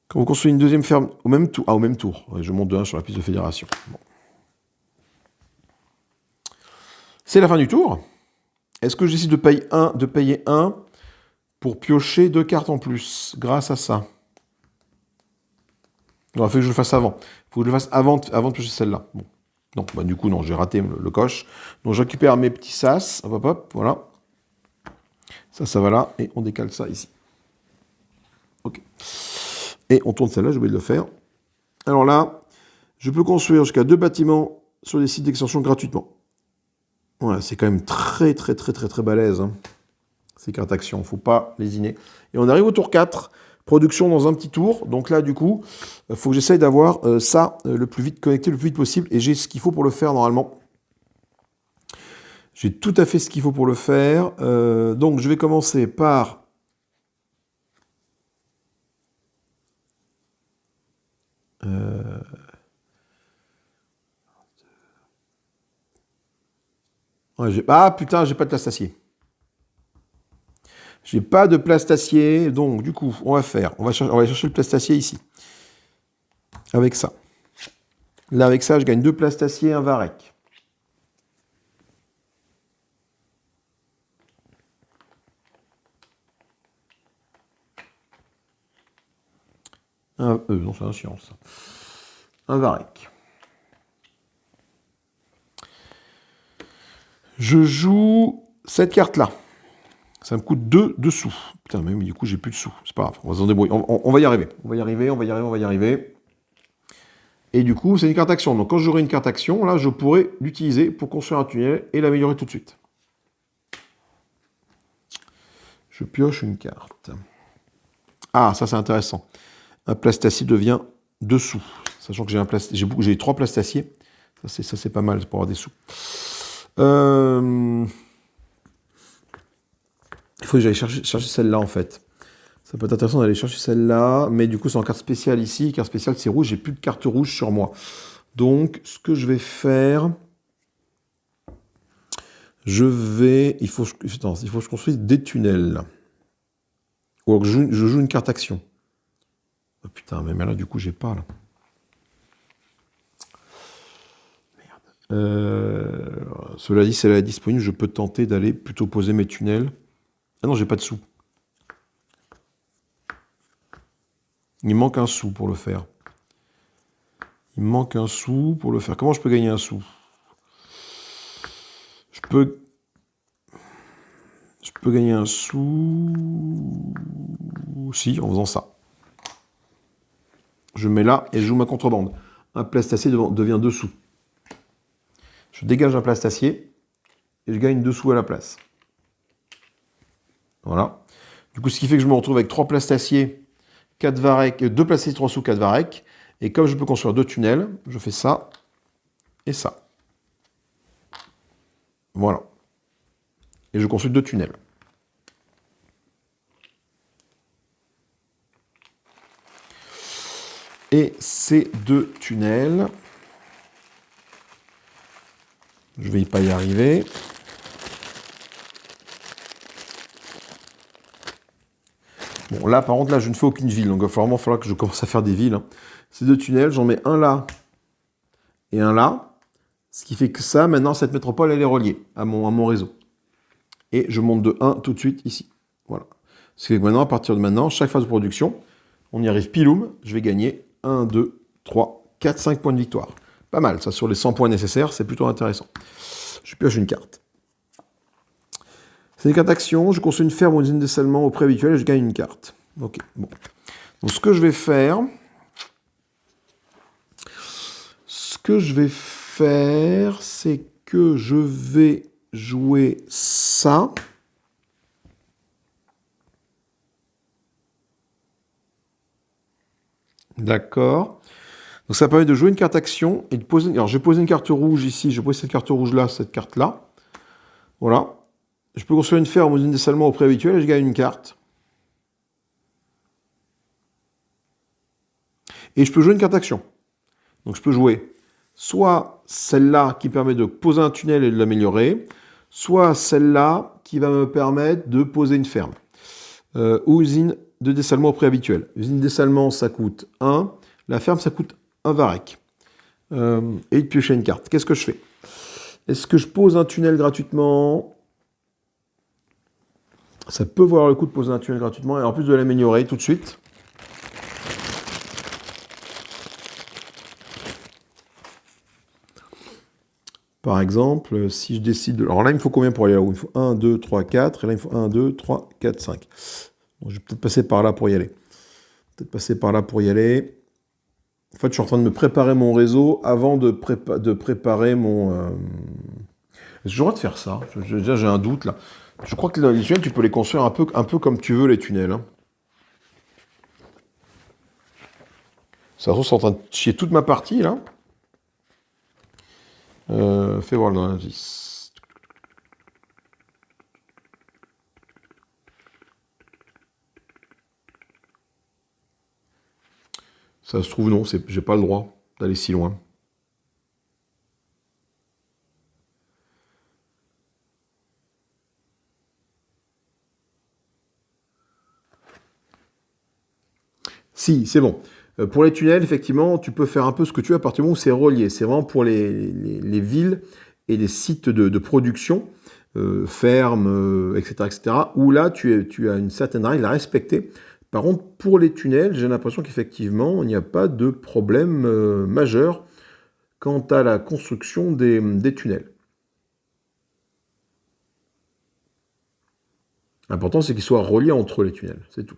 Quand vous construisez une deuxième ferme au même tour, je monte de 1 sur la piste de fédération. Bon. C'est la fin du tour. Est-ce que je décide de payer 1 pour piocher 2 cartes en plus, grâce à ça? Il faut que je le fasse avant. Il faut que je le fasse avant de piocher celle-là. Bon. Donc, bah, du coup, non, j'ai raté le coche. Donc, je récupère mes petits sas. Hop, hop, hop, voilà. Ça va là. Et on décale ça ici. OK. Et on tourne celle-là, j'ai oublié de le faire. Alors là, je peux construire jusqu'à 2 bâtiments sur des sites d'extension gratuitement. Ouais, c'est quand même très balèze, hein, ces cartes actions. Faut pas lésiner. Et on arrive au tour 4. Production dans un petit tour. Donc là, du coup, il faut que j'essaye d'avoir ça le plus vite, connecté le plus vite possible. Et j'ai ce qu'il faut pour le faire, normalement. J'ai tout à fait ce qu'il faut pour le faire. Donc, je vais commencer par... Ouais, ah, putain, j'ai pas de place d'acier. J'ai pas de place d'acier. Donc, du coup, on va aller chercher le place d'acier ici. Avec ça. Là, avec ça, je gagne 2 places d'acier, un varech. Non, c'est un science. Un varech. Je joue cette carte-là. Ça me coûte 2 sous. Putain, mais du coup, j'ai plus de sous. C'est pas grave, on va s'en débrouiller. On va y arriver. On va y arriver. Et du coup, c'est une carte action. Donc, quand j'aurai une carte action, là, je pourrai l'utiliser pour construire un tunnel et l'améliorer tout de suite. Je pioche une carte. Ah, ça, c'est intéressant. Un plastacier devient 2 sous. Sachant que j'ai 3 plastaciers. Ça, c'est pas mal pour avoir des sous. Il faut que j'aille chercher celle-là, en fait. Ça peut être intéressant d'aller chercher celle-là, mais du coup, c'est en carte spéciale ici. Carte spéciale, c'est rouge. J'ai plus de carte rouge sur moi. Donc, ce que je vais faire... Il faut que je construise des tunnels. Ou alors que je joue une carte action. Oh, putain, mais là, du coup, j'ai pas, là. Cela dit, c'est là disponible. Je peux tenter d'aller plutôt poser mes tunnels. Ah non, j'ai pas de sous. Il manque un sou pour le faire. Comment je peux gagner un sou? Je peux gagner un sou... Si, en faisant ça. Je mets là et je joue ma contrebande. Un plastacier devient 2 sous. Je dégage un plastacier et je gagne 2 sous à la place. Voilà. Du coup, ce qui fait que je me retrouve avec 3 plastaciers, 4 varech, 2 plastaciers, 3 sous, 4 varech. Et comme je peux construire 2 tunnels, je fais ça et ça. Voilà. Et je construis 2 tunnels. Et ces 2 tunnels, je vais pas y arriver. Bon, là, par contre, là, je ne fais aucune ville. Donc, il va vraiment falloir que je commence à faire des villes. Hein. Ces 2 tunnels, j'en mets un là et un là. Ce qui fait que ça, maintenant, cette métropole, elle est reliée à mon réseau. Et je monte de 1 tout de suite ici. Voilà. Ce qui fait que maintenant, à partir de maintenant, chaque phase de production, on y arrive piloum. Je vais gagner 1, 2, 3, 4, 5 points de victoire. Pas mal, ça, sur les 100 points nécessaires, c'est plutôt intéressant. Je pioche une carte. C'est une carte action, je construis une ferme ou une usine de dessalement au prix habituel et je gagne une carte. Ok, bon. Donc ce que je vais faire, c'est que je vais jouer ça. D'accord. Donc ça permet de jouer une carte action et de poser... Alors je vais poser une carte rouge ici, je pose cette carte rouge là, cette carte là. Voilà. Je peux construire une ferme ou une usine de dessalement au prix habituel et je gagne une carte. Et je peux jouer une carte action. Donc je peux jouer soit celle-là qui permet de poser un tunnel et de l'améliorer, soit celle-là qui va me permettre de poser une ferme. Ou usine de dessalement au prix habituel. Usine de dessalement, ça coûte 1. La ferme, ça coûte un varech. Et de piocher une carte. Qu'est-ce que je fais? Est-ce que je pose un tunnel gratuitement? Ça peut valoir le coup de poser un tunnel gratuitement et en plus de l'améliorer tout de suite. Par exemple, si je décide de... Alors là, il me faut combien pour aller là-haut? Il me faut 1, 2, 3, 4. Et là, il me faut 1, 2, 3, 4, 5. Bon, je vais peut-être passer par là pour y aller. En fait, je suis en train de me préparer mon réseau avant de préparer mon... Est-ce que j'ai le droit de faire ça? Déjà, j'ai un doute, là. Je crois que les tunnels, tu peux les construire un peu comme tu veux, les tunnels. Hein. Ça se trouve, c'est en train de chier toute ma partie, là. Fais voir dans l'indice. Ça se trouve, non, j'ai pas le droit d'aller si loin. Si, c'est bon. Pour les tunnels, effectivement, tu peux faire un peu ce que tu veux à partir du moment où c'est relié. C'est vraiment pour les villes et les sites de production, fermes, etc., etc., où là, tu as une certaine règle à respecter. Par contre, pour les tunnels, j'ai l'impression qu'effectivement, il n'y a pas de problème majeur quant à la construction des tunnels. L'important, c'est qu'ils soient reliés entre les tunnels, c'est tout.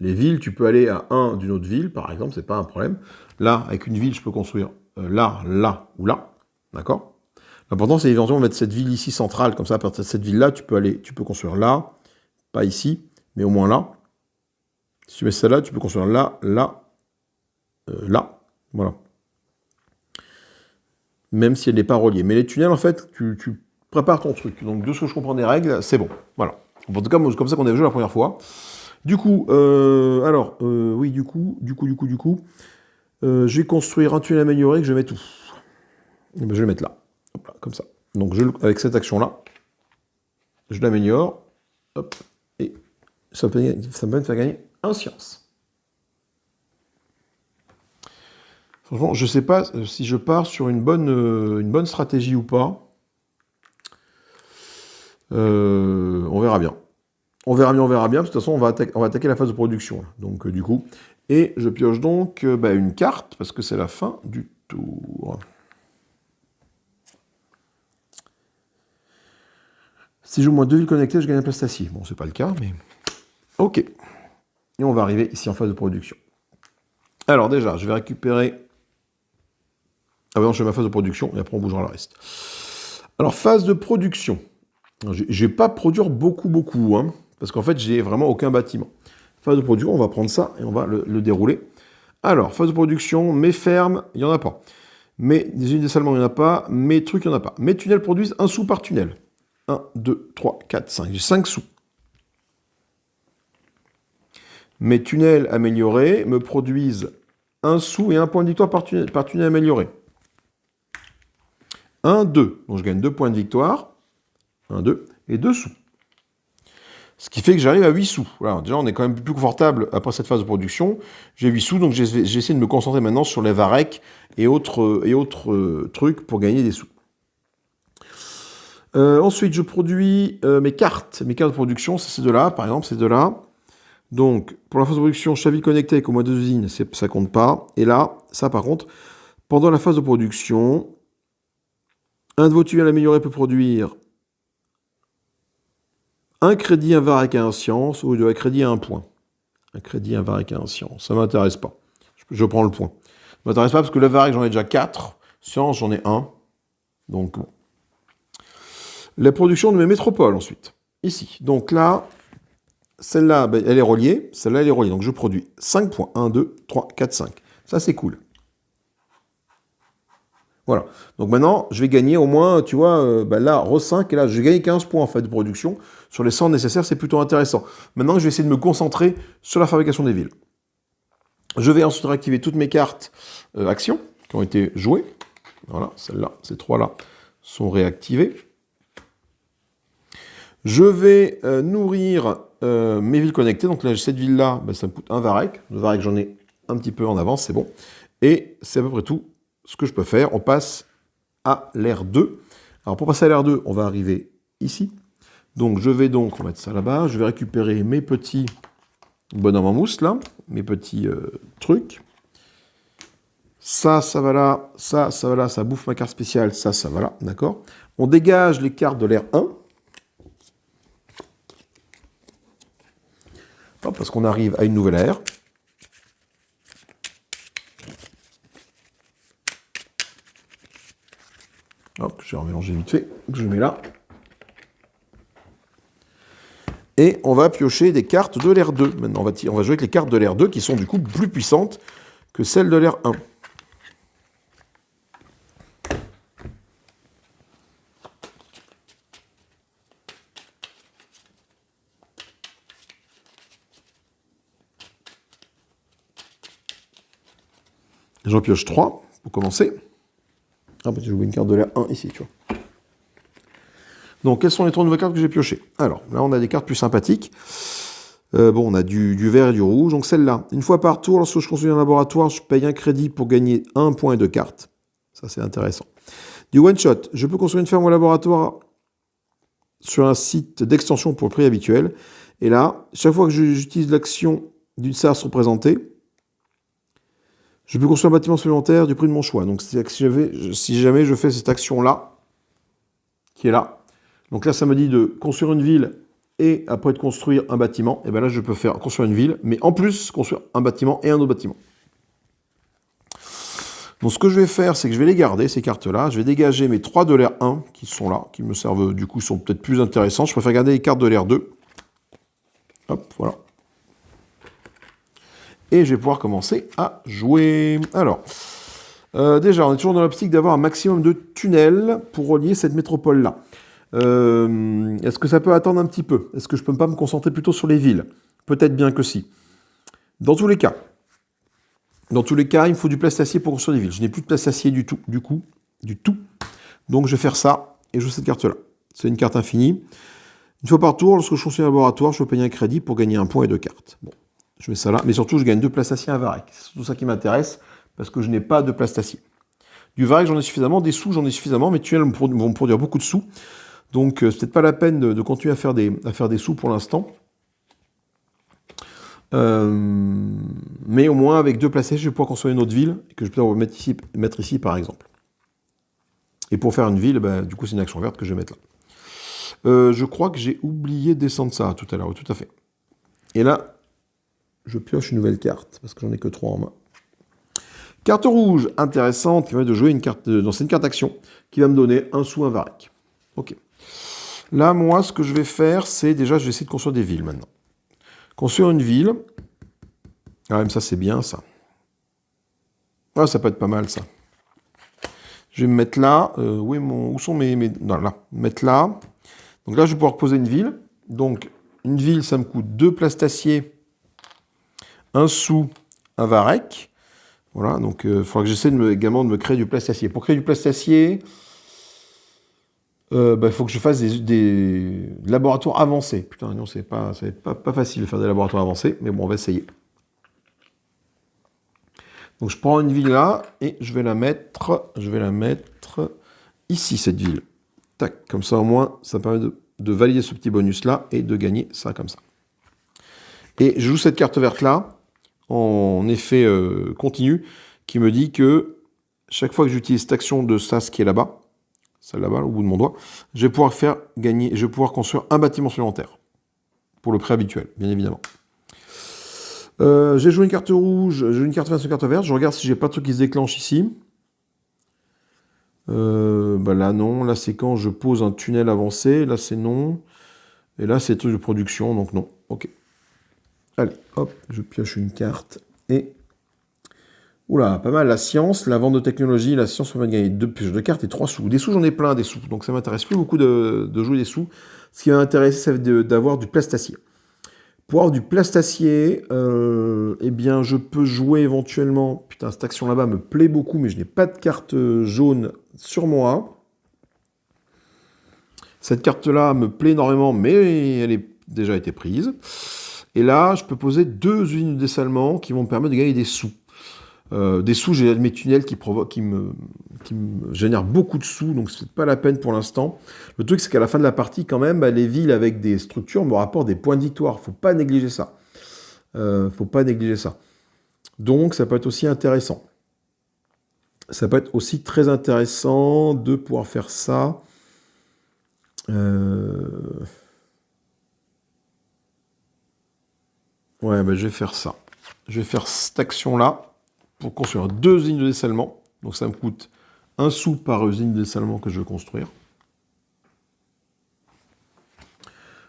Les villes, tu peux aller à un d'une autre ville, par exemple, c'est pas un problème. Là, avec une ville, je peux construire là, là ou là, d'accord? L'important, c'est éventuellement mettre cette ville ici centrale, comme ça, à partir de cette ville-là, tu peux construire là, pas ici, mais au moins là. Si tu mets celle-là, tu peux construire là, là, là, voilà. Même si elle n'est pas reliée. Mais les tunnels, en fait, tu prépares ton truc. Donc, de ce que je comprends des règles, c'est bon. Voilà. En tout cas, comme ça qu'on a joué la première fois. Du coup, oui, du coup, je vais construire un tunnel amélioré que je vais mettre où? Eh ben, je vais le mettre là. Hop là, comme ça. Donc, avec cette action-là, je l'améliore. Hop. Et ça me permet de faire gagner en science. Franchement, je ne sais pas si je pars sur une bonne stratégie ou pas. On verra bien. On verra bien. De toute façon, on va attaquer la phase de production. Donc, du coup. Et je pioche donc une carte, parce que c'est la fin du tour. Si je joue moins 2 villes connectées, je gagne un place d'acier. Bon, c'est pas le cas, mais... Ok. Et on va arriver ici en phase de production. Alors déjà, je vais récupérer... Ah non, je fais ma phase de production, et après on bougera le reste. Alors, phase de production. Je ne vais pas produire beaucoup, hein, parce qu'en fait, j'ai vraiment aucun bâtiment. Phase de production, on va prendre ça, et on va le dérouler. Alors, phase de production, mes fermes, il n'y en a pas. Mes unités de salement, il n'y en a pas. Mes trucs, il n'y en a pas. Mes tunnels produisent 1 sou par tunnel. 1, 2, 3, 4, 5. J'ai 5 sous. Mes tunnels améliorés me produisent 1 sou et 1 point de victoire par tunnel amélioré. 1, 2. Donc je gagne 2 points de victoire. 1, 2. Et 2 sous. Ce qui fait que j'arrive à 8 sous. Voilà, déjà, on est quand même plus confortable après cette phase de production. J'ai 8 sous, donc j'essaie de me concentrer maintenant sur les varech et autres trucs pour gagner des sous. Ensuite, je produis mes cartes de production. C'est ces deux-là, par exemple, ces deux-là. Donc, pour la phase de production, chaque ville connectée avec au moins 2 usines, ça compte pas. Et là, ça par contre, pendant la phase de production, un de vos tunnels améliorés peut produire un crédit, un varech et un science, ou un crédit à un point. Un crédit, un varech et un science. Ça ne m'intéresse pas. Je prends le point. Ça ne m'intéresse pas parce que le varech, j'en ai déjà 4. Science, j'en ai 1. Donc, bon. La production de mes métropoles, ensuite. Ici. Donc là, celle-là, elle est reliée. Celle-là, elle est reliée. Donc, je produis 5 points. 1, 2, 3, 4, 5. Ça, c'est cool. Voilà. Donc maintenant, je vais gagner au moins, tu vois, là, re5, et là, je vais gagner 15 points en fait de production. Sur les 100 nécessaires, c'est plutôt intéressant. Maintenant, je vais essayer de me concentrer sur la fabrication des villes. Je vais ensuite réactiver toutes mes cartes actions qui ont été jouées. Voilà, celles-là, ces 3-là sont réactivées. Je vais nourrir mes villes connectées. Donc là, cette ville-là, ça me coûte un varech. Le varech, j'en ai un petit peu en avance, c'est bon. Et c'est à peu près tout ce que je peux faire. On passe à l'ère 2. Alors pour passer à l'ère 2, on va arriver ici. Donc je vais on va mettre ça là-bas. Je vais récupérer mes petits bonhommes en mousse là, mes petits trucs. Ça va là, ça va là, ça bouffe ma carte spéciale, ça va là, d'accord? On dégage les cartes de l'air 1. Hop, parce qu'on arrive à une nouvelle ère. Hop, je vais remélanger vite fait, que je mets là. Et on va piocher des cartes de l'air 2. Maintenant, on va jouer avec les cartes de l'air 2 qui sont du coup plus puissantes que celles de l'air 1. J'en pioche 3 pour commencer. Ah, bah, j'ai joué une carte de l'air 1 ici, tu vois. Donc, quelles sont les 3 nouvelles cartes que j'ai piochées? Alors, là, on a des cartes plus sympathiques. Bon, on a du vert et du rouge. Donc, celle-là, une fois par tour, lorsque je construis un laboratoire, je paye un crédit pour gagner 1 point de carte. Ça, c'est intéressant. Du one-shot, je peux construire une ferme ou un laboratoire sur un site d'extension pour le prix habituel. Et là, chaque fois que j'utilise l'action d'une SAS représentée, je peux construire un bâtiment supplémentaire du prix de mon choix. Donc, si jamais je fais cette action-là, qui est là, donc là, ça me dit de construire une ville et après de construire un bâtiment. Et bien là, je peux faire construire une ville, mais en plus, construire un bâtiment et un autre bâtiment. Donc, ce que je vais faire, c'est que je vais les garder, ces cartes-là. Je vais dégager mes 3 de l'air 1 qui sont là, qui me servent, du coup, sont peut-être plus intéressants. Je préfère garder les cartes de l'air 2. Hop, voilà. Et je vais pouvoir commencer à jouer. Alors, déjà, on est toujours dans l'optique d'avoir un maximum de tunnels pour relier cette métropole-là. Est-ce que ça peut attendre un petit peu? Est-ce que je peux pas me concentrer plutôt sur les villes? Peut-être bien que si. Dans tous les cas, il me faut du plastacier pour construire des villes. Je n'ai plus de plastacier du tout. Donc je vais faire ça et je joue cette carte-là. C'est une carte infinie. Une fois par tour, lorsque je construis un laboratoire, je peux payer un crédit pour gagner 1 point et 2 cartes. Bon, je mets ça là. Mais surtout, je gagne 2 plastaciers et un varech. C'est surtout ça qui m'intéresse parce que je n'ai pas de plastacier. Du varech, j'en ai suffisamment. Des sous, j'en ai suffisamment. Mes tunnels vont me produire beaucoup de sous. Donc, c'est peut-être pas la peine de continuer à faire des sous pour l'instant. Mais au moins, avec 2 places, je vais pouvoir construire une autre ville que je peux mettre ici, par exemple. Et pour faire une ville, bah, du coup, c'est une action verte que je vais mettre là. Je crois que j'ai oublié de descendre ça tout à l'heure, oui, tout à fait. Et là, je pioche une nouvelle carte, parce que j'en ai que 3 en main. Carte rouge, intéressante, qui va de jouer une carte, c'est une carte action, qui va me donner un sou, un varech. Ok. Là, moi, ce que je vais faire, c'est déjà, je vais essayer de construire des villes maintenant. Construire une ville. Ah, même ça, c'est bien, ça. Ah, ça peut être pas mal, ça. Je vais me mettre là. Où sont mes... Non, là. Mettre là. Donc là, je vais pouvoir poser une ville. Donc, une ville, ça me coûte 2 plastaciers, 1 sou, un varech. Voilà, donc il faudra que j'essaie également de me créer du plastacier. Pour créer du plastacier... il faut que je fasse des laboratoires avancés. Putain, non, ça va être pas facile de faire des laboratoires avancés, mais bon, on va essayer. Donc je prends une ville là, et je vais la mettre ici, cette ville. Tac, comme ça au moins, ça permet de valider ce petit bonus-là, et de gagner ça comme ça. Et je joue cette carte verte là, en effet continu, qui me dit que chaque fois que j'utilise cette action de SAS qui est là-bas, celle là-bas, au bout de mon doigt, je vais pouvoir construire un bâtiment supplémentaire. Pour le prix habituel, bien évidemment. J'ai joué une carte rouge, j'ai joué une carte verte, une carte verte. Je regarde si j'ai pas de truc qui se déclenche ici. Là, non. Là, c'est quand je pose un tunnel avancé. Là, c'est non. Et là, c'est truc de production, donc non. Ok. Allez, hop, je pioche une carte. Et... Oula, pas mal, la science, la vente de technologie, la science permet de gagner 2 pioches de cartes et 3 sous. Des sous, j'en ai plein, des sous. Donc ça m'intéresse plus beaucoup de jouer des sous. Ce qui m'intéresse, c'est d'avoir du plastacier. Pour avoir du plastacier, eh bien, je peux jouer éventuellement... Putain, cette action là-bas me plaît beaucoup, mais je n'ai pas de carte jaune sur moi. Cette carte-là me plaît énormément, mais elle est déjà été prise. Et là, je peux poser 2 usines de dessalement qui vont me permettre de gagner des sous. Des sous, j'ai mes tunnels qui me génèrent beaucoup de sous, donc c'est pas la peine pour l'instant. Le truc, c'est qu'à la fin de la partie, quand même, les villes avec des structures me rapportent des points de victoire. Faut pas négliger ça. Donc, ça peut être aussi intéressant. Ça peut être aussi très intéressant de pouvoir faire ça. Ouais, ben, je vais faire ça. Je vais faire cette action-là pour construire 2 usines de dessalement. Donc ça me coûte 1 sou par usine de dessalement que je veux construire.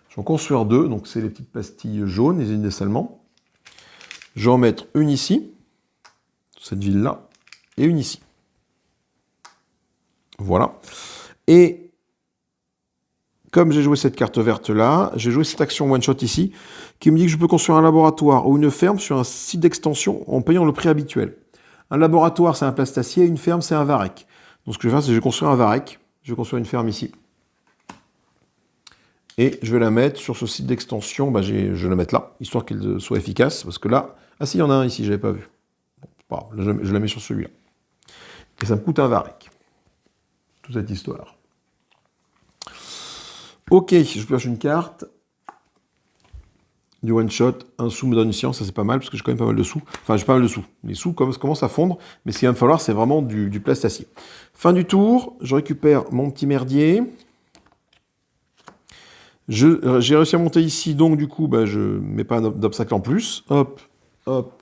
Je vais en construire 2, donc c'est les petites pastilles jaunes, les usines de dessalement. Je vais en mettre une ici, cette ville-là, et une ici. Voilà. Et comme j'ai joué cette carte verte-là, j'ai joué cette action one-shot ici, qui me dit que je peux construire un laboratoire ou une ferme sur un site d'extension en payant le prix habituel. Un laboratoire, c'est un plastacier, une ferme, c'est un varech. Donc ce que je vais faire, c'est que je vais construire un varech. Je vais construire une ferme ici. Et je vais la mettre sur ce site d'extension, je vais la mettre là, histoire qu'elle soit efficace, parce que là... Ah si, il y en a un ici, je n'avais pas vu. Bon, là, je la mets sur celui-là. Et ça me coûte un varech. Toute cette histoire. Ok, je pioche une carte. Du one shot, 1 sou me donne une science, ça c'est pas mal, parce que j'ai quand même pas mal de sous. Enfin, j'ai pas mal de sous. Les sous commencent à fondre, mais ce qu'il va me falloir, c'est vraiment du plastacier. Fin du tour, je récupère mon petit merdier. J'ai réussi à monter ici, donc du coup, je ne mets pas d'obstacle en plus. Hop, hop,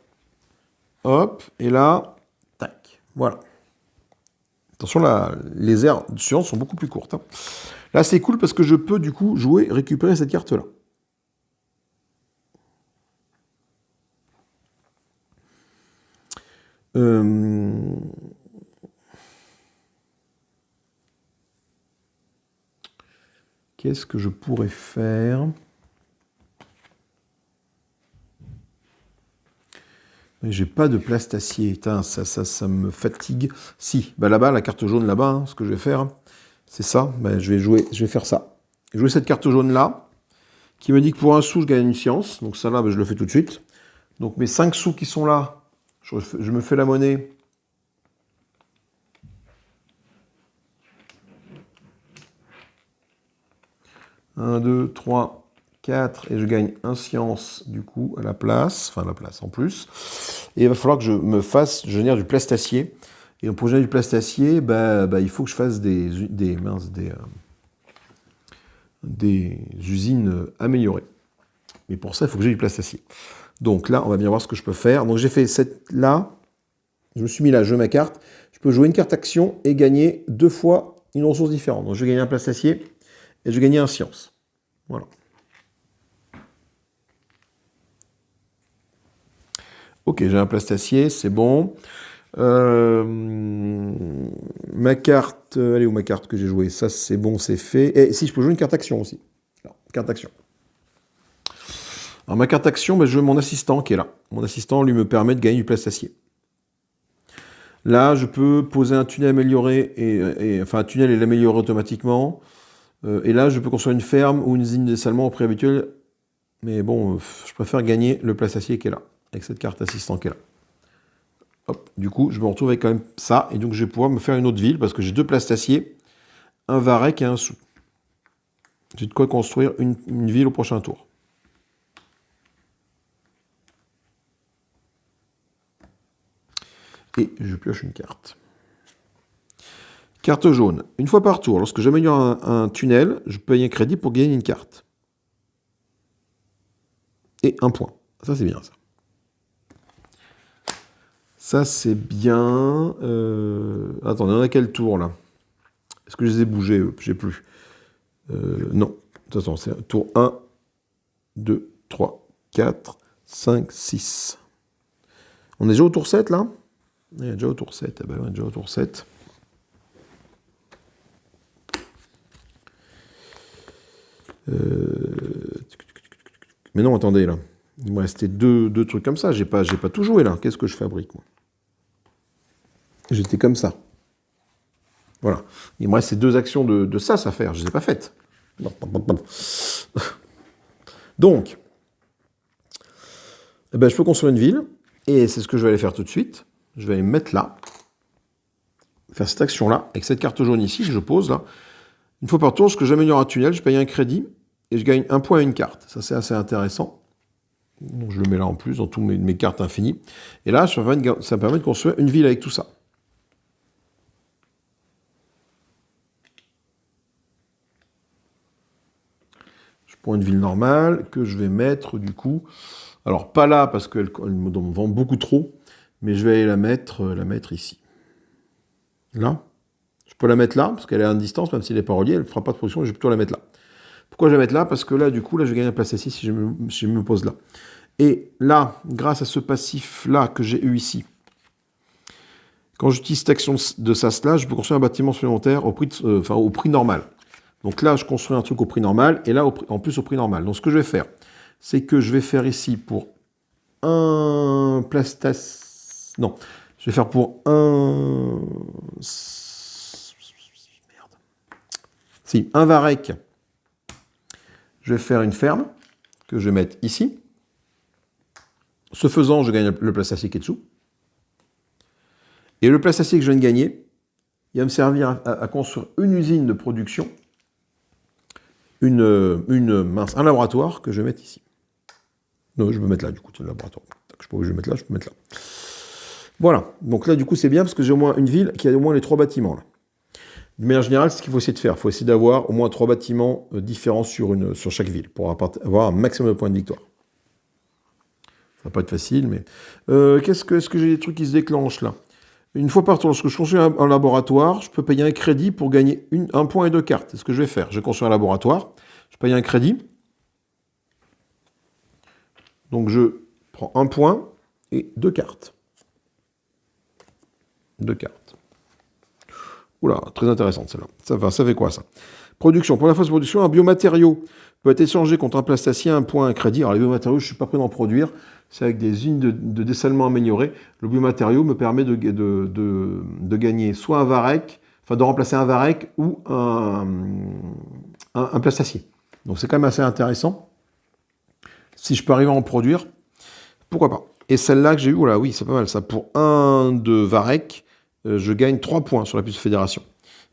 hop, et là, tac, voilà. Attention, là, les aires suivantes sont beaucoup plus courtes. Hein. Là, c'est cool parce que je peux, du coup, récupérer cette carte-là. Qu'est-ce que je pourrais faire? J'ai pas de plastacier. Putain, ça me fatigue. Si, là-bas, la carte jaune là-bas, hein, ce que je vais faire, c'est ça. Je vais faire ça. Jouer cette carte jaune-là, qui me dit que pour 1 sou, je gagne une science. Donc ça là, je le fais tout de suite. Donc mes 5 sous qui sont là, je me fais la monnaie. Un, 2, 3, 4, et je gagne 1 science du coup à la place, en plus. Et il va falloir que je génère du plastacier. Et pour générer du plastacier, il faut que je fasse des usines améliorées. Mais pour ça, il faut que j'ai du plastacier. Donc là, on va bien voir ce que je peux faire. Donc j'ai fait cette là. Je me suis mis là, je joue ma carte. Je peux jouer une carte action et gagner 2 fois une ressource différente. Donc je vais gagner un plastacier et je vais gagner un science. Voilà. Ok, j'ai un plastacier, c'est bon. Ma carte, elle est où ma carte que j'ai jouée? Ça, c'est bon, c'est fait. Et si, je peux jouer une carte action aussi. Alors, carte action. Alors, ma carte action, je veux mon assistant qui est là. Mon assistant, lui, me permet de gagner du plastacier. Là, je peux poser un tunnel amélioré, un tunnel et l'améliorer automatiquement. Et là, je peux construire une ferme ou une usine de dessalement au prix habituel. Mais bon, je préfère gagner le plastacier qui est là, avec cette carte assistant qui est là. Hop, du coup, je me retrouve avec quand même ça, et donc je vais pouvoir me faire une autre ville, parce que j'ai 2 plastaciers, un varech et 1 sou. J'ai de quoi construire une ville au prochain tour. Et je pioche une carte. Carte jaune. Une fois par tour, lorsque j'améliore un tunnel, je paye un crédit pour gagner une carte. Et 1 point. Ça, c'est bien, ça. Ça, c'est bien. Attendez, on a quel tour, là? Est-ce que je les ai bougés, eux? Je sais plus. Non. Attends, c'est tour 1, 2, 3, 4, 5, 6. On est déjà au tour 7, là? On est déjà au tour 7. On est déjà au tour 7. Mais non, attendez, là. Il me restait deux trucs comme ça. J'ai pas tout joué, là. Qu'est-ce que je fabrique, moi? J'étais comme ça. Voilà. Il me reste ces 2 actions de ça à faire. Je ne les ai pas faites. Donc, je peux construire une ville. Et c'est ce que je vais aller faire tout de suite. Je vais aller me mettre là. Faire cette action-là. Avec cette carte jaune ici que je pose là. Une fois par tour, lorsque j'améliore un tunnel, je paye un crédit. Et je gagne 1 point à une carte. Ça, c'est assez intéressant. Donc, je le mets là en plus, dans toutes mes cartes infinies. Et là, ça me permet de construire une ville avec tout ça. pour une ville normale que je vais mettre du coup. Alors pas là parce qu'elle me vend beaucoup trop, mais je vais aller la mettre ici. Là. Je peux la mettre là, parce qu'elle est à une distance, même s'il n'est pas relié, elle ne fera pas de production, je vais plutôt la mettre là. Pourquoi je vais la mettre là? Parce que là, du coup, là, je vais gagner la place ici si je me pose là. Et là, grâce à ce passif-là que j'ai eu ici, quand j'utilise cette action de SAS-là, je peux construire un bâtiment supplémentaire au prix normal. Donc là, je construis un truc au prix normal, et là, en plus au prix normal. Donc ce que je vais faire, c'est que je vais faire ici pour un plastas... Non, je vais faire pour un... Si, un varech, je vais faire une ferme que je vais mettre ici. Ce faisant, je gagne le place acier qui est dessous. Et le place acier que je viens de gagner, il va me servir à construire une usine de production, un laboratoire que je vais mettre ici. Non, je peux mettre là, du coup, c'est le laboratoire. Je sais pas où je vais mettre là, je peux mettre là. Voilà, donc là, du coup, c'est bien parce que j'ai au moins une ville qui a au moins les 3 bâtiments, là. De manière générale, c'est ce qu'il faut essayer de faire. Il faut essayer d'avoir au moins 3 bâtiments différents sur chaque ville pour avoir un maximum de points de victoire. Ça va pas être facile, mais... est-ce que j'ai des trucs qui se déclenchent là? Une fois par tour, lorsque je construis un laboratoire, je peux payer un crédit pour gagner un point et 2 cartes. C'est ce que je vais faire. Je construis un laboratoire, je paye un crédit. Donc je prends un point et 2 cartes. 2 cartes. Oula, très intéressante celle-là. Ça fait quoi ça? Production. Pour la phase de production, un biomatériau peut être échangé contre un plastacien, un point, un crédit. Alors les biomatériaux, je ne suis pas prêt d'en produire. C'est avec des usines de dessalement améliorées. Le biomatériau me permet de gagner soit un varech, enfin de remplacer un varech ou un plastacier. Donc c'est quand même assez intéressant. Si je peux arriver à en produire, pourquoi pas. Et celle-là que j'ai eue, voilà, oui, c'est pas mal ça. Pour un de varech, je gagne 3 points sur la piste de fédération.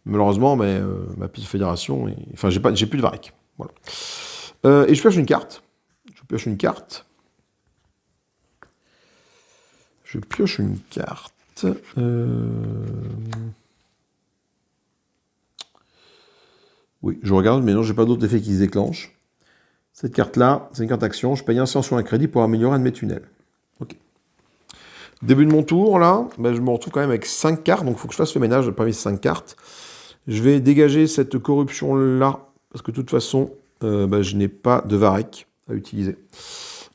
Malheureusement, mais, ma piste de fédération, enfin, j'ai plus de varech. Voilà. Et je pioche une carte. Je pioche une carte. Oui, je regarde, mais non, j'ai pas d'autres effets qui se déclenchent. Cette carte-là, c'est une carte action. Je paye un 100 sur un crédit pour améliorer un de mes tunnels. Ok. Début de mon tour, là, je me retrouve quand même avec 5 cartes, donc il faut que je fasse le ménage parmi ces 5 cartes. Je vais dégager cette corruption-là, parce que de toute façon, je n'ai pas de varech à utiliser.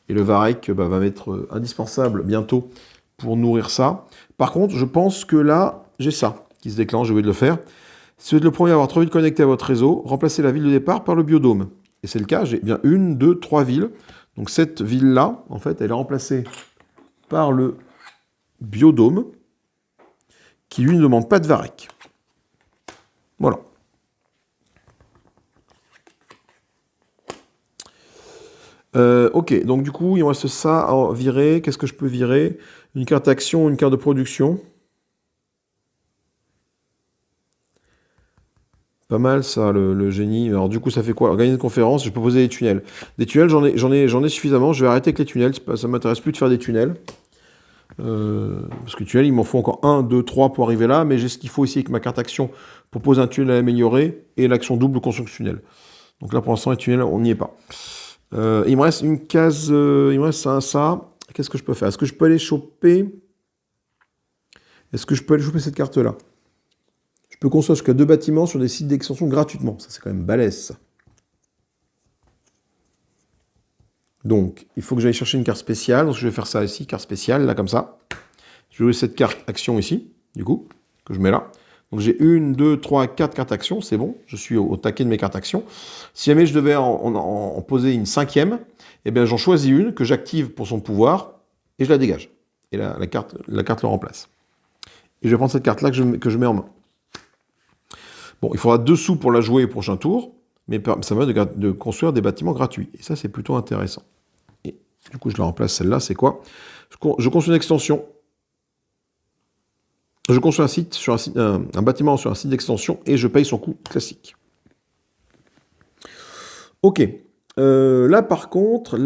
Et le varech va m'être indispensable bientôt pour nourrir ça. Par contre, je pense que là, j'ai ça qui se déclenche, je vais le faire. Si vous êtes le premier à avoir trop vite connecté à votre réseau, remplacez la ville de départ par le biodôme. Et c'est le cas, j'ai bien 1, 2, 3 villes. Donc cette ville-là, en fait, elle est remplacée par le biodôme, qui lui ne demande pas de varech. Voilà. Ok, donc du coup, il me reste ça à virer. Qu'est-ce que je peux virer? Une carte action, une carte de production. Pas mal ça, le génie. Alors du coup, ça fait quoi? Gagner une conférence, je peux poser des tunnels. Des tunnels, j'en ai suffisamment. Je vais arrêter avec les tunnels. Ça ne m'intéresse plus de faire des tunnels. Parce que tunnels, il m'en faut encore 1, 2, 3 pour arriver là. Mais j'ai ce qu'il faut ici avec ma carte action pour poser un tunnel à améliorer et l'action double construction tunnel. Donc là, pour l'instant, les tunnels, on n'y est pas. Il me reste une case, il me reste ça. Qu'est-ce que je peux faire? Est-ce que je peux aller choper cette carte-là? Je peux construire jusqu'à 2 bâtiments sur des sites d'extension gratuitement. Ça, c'est quand même balèze, ça. Donc, il faut que j'aille chercher une carte spéciale. Donc, je vais faire ça ici, carte spéciale, là, comme ça. Je vais ouvrir cette carte action ici, du coup, que je mets là. Donc, j'ai 1, 2, 3, 4 cartes action. C'est bon. Je suis au taquet de mes cartes action. Si jamais je devais en poser une 5e, eh bien, j'en choisis une que j'active pour son pouvoir et je la dégage. Et la carte le remplace. Et je vais prendre cette carte-là que je mets en main. Bon, il faudra 2 sous pour la jouer au prochain tour, mais ça va de construire des bâtiments gratuits. Et ça, c'est plutôt intéressant. Et du coup, je la remplace, celle-là, c'est quoi? Je construis une extension. Je construis un bâtiment sur un site d'extension et je paye son coût classique. Ok. Là, par contre,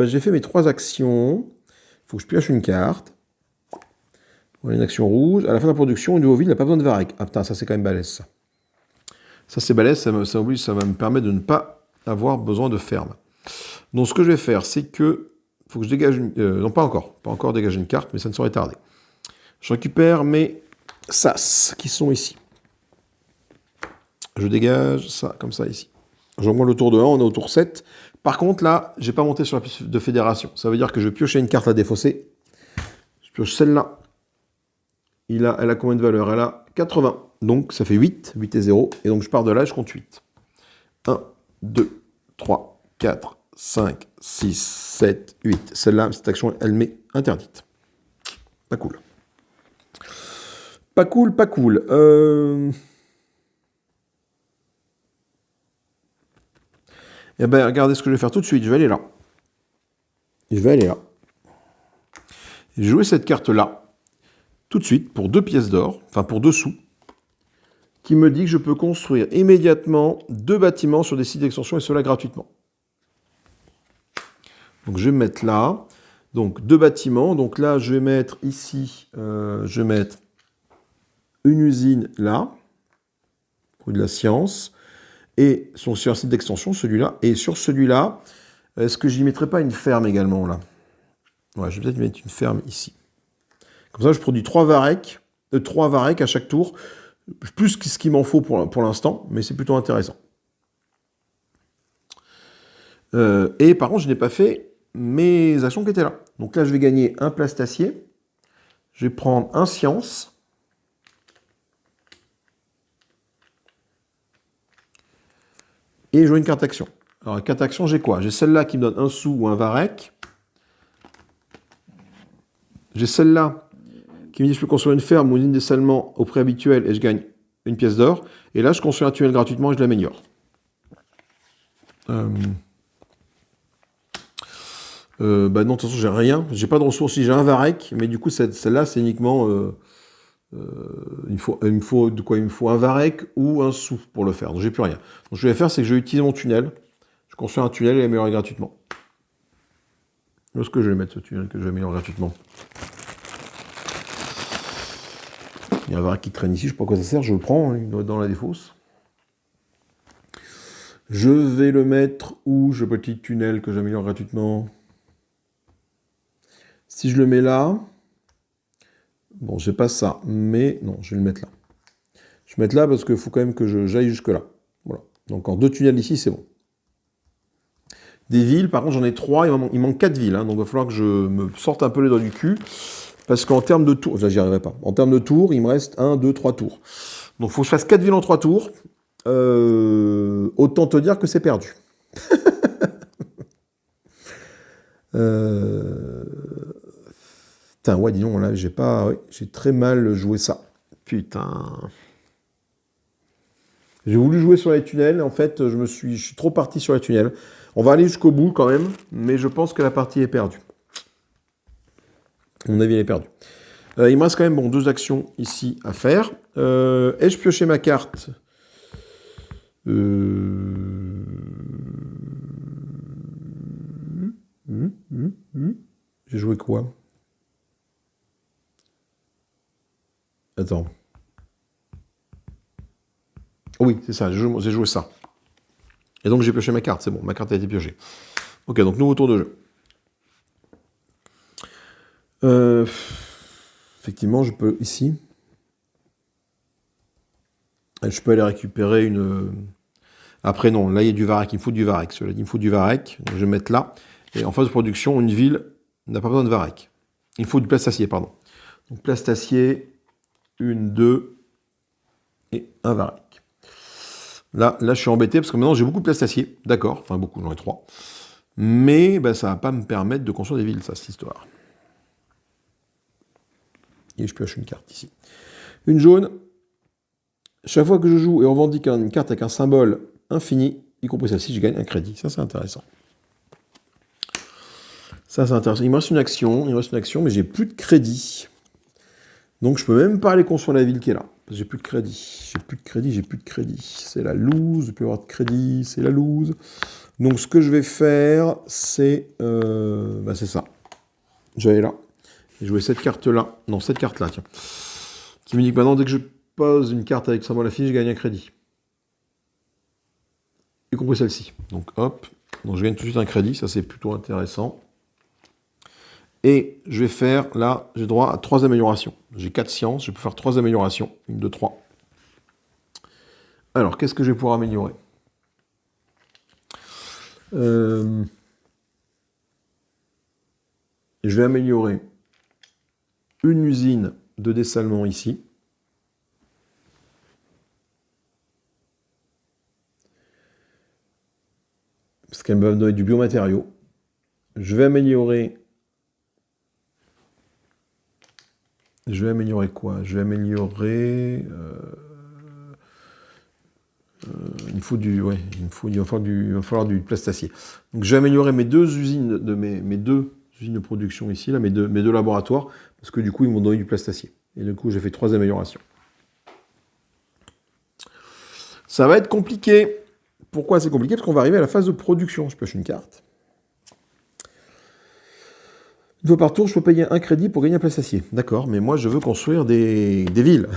j'ai fait mes 3 actions. Il faut que je pioche une carte. Voilà, une action rouge. À la fin de la production, une nouvelle ville n'a pas besoin de varech. Ah putain, ça c'est quand même balèze, ça. Ça c'est balèze, ça va me permettre de ne pas avoir besoin de ferme. Donc ce que je vais faire, c'est que faut que je dégage une... non, pas encore dégager une carte, mais ça ne saurait tarder. Je récupère mes sas qui sont ici. Je dégage ça comme ça ici. J'augmente le tour de 1, on est au tour 7. Par contre, là, j'ai pas monté sur la piste de fédération. Ça veut dire que je vais piocher une carte à défausser. Je pioche celle-là. Elle a combien de valeur? Elle a 80. Donc, ça fait 8. 8 et 0. Et donc, je pars de là, je compte 8. 1, 2, 3, 4, 5, 6, 7, 8. Celle-là, cette action, elle m'est interdite. Pas cool. Pas cool, pas cool. Eh bien, regardez ce que je vais faire tout de suite. Je vais aller là. Je vais aller là. Je vais jouer cette carte-là. Tout de suite, pour 2 pièces d'or, enfin pour 2 sous, qui me dit que je peux construire immédiatement 2 bâtiments sur des sites d'extension et cela gratuitement. Donc je vais me mettre là. Donc 2 bâtiments. Donc là, je vais mettre ici, je vais mettre une usine là, pour de la science, et sur un site d'extension, celui-là. Et sur celui-là, est-ce que j'y mettrais pas une ferme également là? Ouais, je vais peut-être mettre une ferme ici. Comme ça, je produis 3 varechs à chaque tour, plus que ce qu'il m'en faut pour l'instant, mais c'est plutôt intéressant. Et par contre, je n'ai pas fait mes actions qui étaient là. Donc là, je vais gagner un plastacier. Je vais prendre un science. Et jouer une carte action. Alors, la carte action, j'ai quoi? J'ai celle-là qui me donne un sou ou un varech. J'ai celle-là qui me dit que je peux construire une ferme ou une usine dessalement au prix habituel et je gagne une pièce d'or. Et là, je construis un tunnel gratuitement et je l'améliore. Bah non, de toute façon, j'ai rien. J'ai pas de ressources. Si j'ai un varech, mais du coup, celle-là, c'est uniquement... il me faut un varech ou un sou pour le faire. Donc, j'ai plus rien. Donc, ce que je vais faire, c'est que je vais utiliser mon tunnel. Je construis un tunnel et l'améliorer gratuitement. Où est-ce que je vais mettre ce tunnel que je vais améliorer gratuitement? Il y a un varech qui traîne ici, je ne sais pas à quoi ça sert, je le prends, il doit être dans la défausse. Je vais le mettre où, ce petit tunnel que j'améliore gratuitement? Si je le mets là, bon, j'ai pas ça, mais non, je vais le mettre là. Je vais mettre là parce qu'il faut quand même que j'aille jusque là. Voilà. Donc, en 2 tunnels ici, c'est bon. Des villes, par contre, j'en ai 3, il manque 4 villes, hein, donc il va falloir que je me sorte un peu les doigts du cul. Parce qu'en termes de tours, j'y arriverai pas. En termes de tours, il me reste 1, 2, 3 tours. Donc il faut que je fasse 4 villes en 3 tours. Autant te dire que c'est perdu. Putain, ouais, dis donc, là, j'ai très mal joué ça. Putain. J'ai voulu jouer sur les tunnels, en fait, je suis trop parti sur les tunnels. On va aller jusqu'au bout quand même, mais je pense que la partie est perdue. À mon avis, elle est perdue. Il me reste quand même 2 actions ici à faire. Ai-je pioché ma carte? J'ai joué quoi? Attends. Oui, c'est ça, j'ai joué ça. Et donc j'ai pioché ma carte, c'est bon, ma carte a été piochée. Ok, donc nouveau tour de jeu. Effectivement, je peux ici. Je peux aller récupérer une... Après non, là il y a du varech, il me faut du varech. Cela dit, il me faut du varech, donc je vais mettre là. Et en phase de production, une ville n'a pas besoin de varech. Il faut du plastacier, pardon. Donc plastacier, 1, 2 et un varech. Là, je suis embêté parce que maintenant j'ai beaucoup de plastacier. D'accord, enfin beaucoup, j'en ai 3. Mais ça ne va pas me permettre de construire des villes, ça, cette histoire. Et je pioche une carte ici. Une jaune. Chaque fois que je joue et revendique une carte avec un symbole infini, y compris celle-ci, je gagne un crédit. Ça, c'est intéressant. Ça, c'est intéressant. Il me reste une action, mais j'ai plus de crédit. Donc, je peux même pas aller construire la ville qui est là. Parce que j'ai plus de crédit. J'ai plus de crédit. C'est la loose. Je peux avoir de crédit. C'est la loose. Donc, ce que je vais faire, c'est c'est ça. Je vais aller là. Et jouer cette carte-là. Non, cette carte-là, tiens. Qui me dit que maintenant, dès que je pose une carte avec symbole infini, je gagne un crédit. y compris celle-ci. Donc hop, donc je gagne tout de suite un crédit, ça c'est plutôt intéressant. Et je vais faire, là, j'ai droit à 3 améliorations. J'ai 4 sciences, je peux faire 3 améliorations. 1, 2, 3. Alors, qu'est-ce que je vais pouvoir améliorer? Je vais améliorer une usine de dessalement ici. Parce qu'elle va me donner du biomatériau. Je vais améliorer quoi? Je vais améliorer... il va falloir du plastacier. Donc je vais améliorer mes deux usines de production ici, là, mes deux laboratoires, parce que du coup, ils m'ont donné du plastacier. Et du coup, j'ai fait 3 améliorations. Ça va être compliqué. Pourquoi c'est compliqué? Parce qu'on va arriver à la phase de production. Je pioche une carte. Une fois par tour, je peux payer un crédit pour gagner un plastacier. D'accord, mais moi, je veux construire des villes.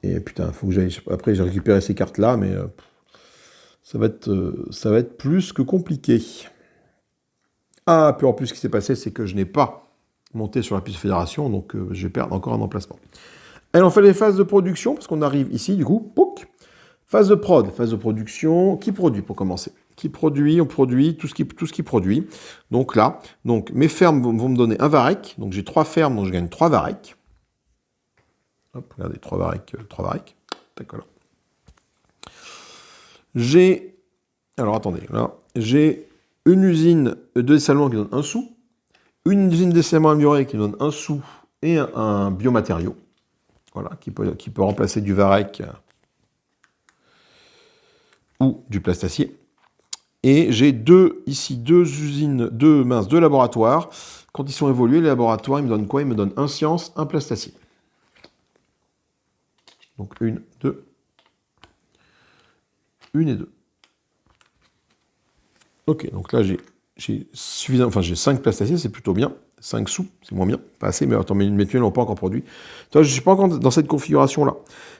Et putain, faut que j'aille. Après, j'ai récupéré ces cartes-là, mais ça va être plus que compliqué. Ah, puis en plus, ce qui s'est passé, c'est que je n'ai pas monté sur la piste de fédération, donc je vais perdre encore un emplacement. Allez, on fait les phases de production, parce qu'on arrive ici, du coup, pouc. Phase de prod, phase de production. Qui produit pour commencer? Qui produit? On produit tout ce qui produit. Donc là, mes fermes vont me donner un varech. Donc j'ai 3 fermes, donc je gagne 3 varech. Hop, regardez, 3 varech. D'accord. Alors attendez, là, j'ai une usine de dessalement qui donne 1 sou, une usine de dessalement améliorée qui donne 1 sou et un biomatériau, voilà, qui peut remplacer du varech ou du plastacier. Et j'ai deux laboratoires. Quand ils sont évolués, les laboratoires, ils me donnent quoi? Ils me donnent un science, un plastacier. Donc 1, 2. 1 et 2. Ok, donc là j'ai 5 plastaciers, c'est plutôt bien. 5 sous, c'est moins bien. Pas assez, mais attends, mes tunnels n'ont pas encore produit. Toi, je ne suis pas encore dans cette configuration-là,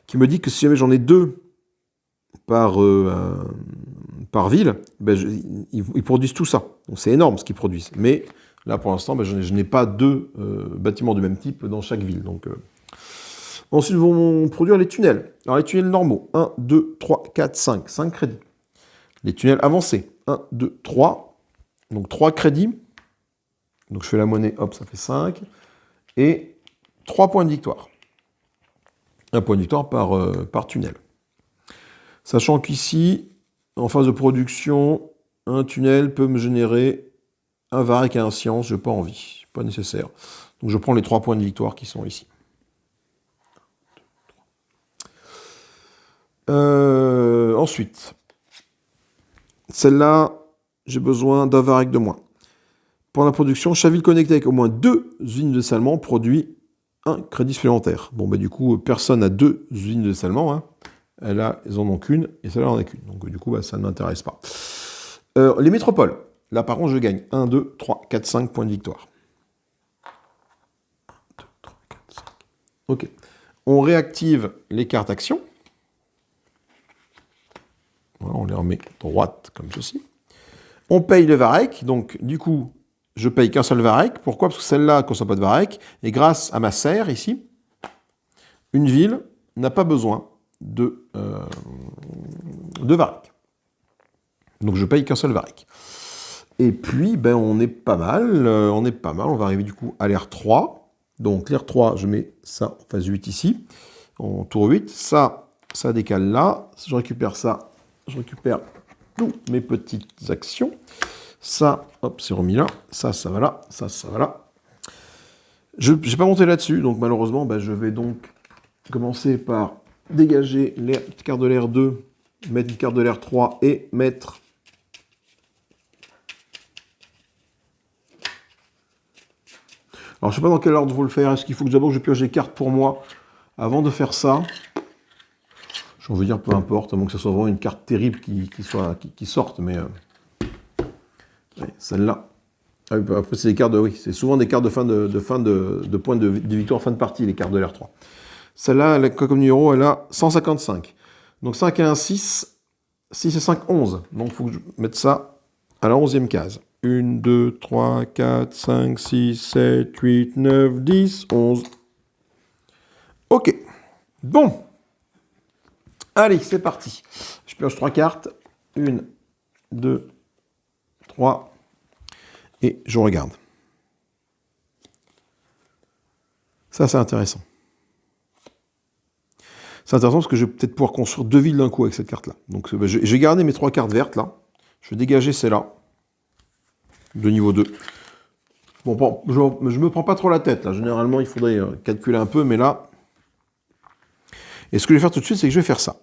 qui me dit que si jamais j'en ai 2 par ville, ils produisent tout ça. Donc c'est énorme ce qu'ils produisent. Mais là, pour l'instant, je n'ai pas 2 bâtiments du même type dans chaque ville. Donc, ensuite, ils vont produire les tunnels. Alors, les tunnels normaux, 1, 2, 3, 4, 5. 5 crédits. Les tunnels avancés, 1, 2, 3. Donc, 3 crédits. Donc, je fais la monnaie, hop, ça fait 5. Et 3 points de victoire. 1 point de victoire par tunnel. Sachant qu'ici, en phase de production, un tunnel peut me générer un varech et un science, je n'ai pas envie, pas nécessaire. Donc je prends les 3 points de victoire qui sont ici. Ensuite, celle-là, j'ai besoin d'un varech de moins. Pour la production, chaque ville connectée avec au moins 2 usines de dessalement produit un crédit supplémentaire. Bon, du coup, personne n'a 2 usines de dessalement, hein. Là, ils en ont qu'une, et celle-là, en a qu'une. Donc, du coup, ça ne m'intéresse pas. Les métropoles. Là, par contre, je gagne 1, 2, 3, 4, 5 points de victoire. 1, 2, 3, 4, 5. Ok. On réactive les cartes actions. Voilà, on les remet droites, comme ceci. On paye le varech. Donc, du coup, je paye qu'un seul varech. Pourquoi? Parce que celle-là ne consomme pas de varech. Et grâce à ma serre, ici, une ville n'a pas besoin de varech. Donc je paye qu'un seul varech. Et puis, on est pas mal. On va arriver du coup à l'R3. Donc l'R3, je mets ça en phase 8 ici, en tour 8. Ça décale là. Si je récupère ça, je récupère toutes mes petites actions. Ça, hop, c'est remis là. Ça va là. Ça va là. Je n'ai pas monté là-dessus, donc malheureusement, je vais donc commencer par dégager les cartes de l'R2, mettre une carte de l'R3 et mettre alors je sais pas dans quel ordre vous le faire. Est-ce qu'il faut que d'abord je pioche des cartes pour moi avant de faire ça? J'ai envie de dire peu importe, à moins que ce soit vraiment une carte terrible qui sorte, mais ouais, celle-là. Après c'est des cartes c'est souvent des cartes de fin de points de victoire fin de partie, les cartes de l'R3. Celle-là, comme numéro, elle a 155. Donc 5 et 1, 6. 6 et 5, 11. Donc, il faut que je mette ça à la 11e case. 1, 2, 3, 4, 5, 6, 7, 8, 9, 10, 11. Ok. Bon. Allez, c'est parti. Je pioche 3 cartes. 1, 2, 3. Et je regarde. Ça, c'est intéressant. C'est intéressant parce que je vais peut-être pouvoir construire 2 villes d'un coup avec cette carte-là. Donc, je vais garder mes 3 cartes vertes, là. Je vais dégager celle-là. De niveau 2. Bon, je me prends pas trop la tête, là. Généralement, il faudrait calculer un peu, mais là... Et ce que je vais faire tout de suite, c'est que je vais faire ça.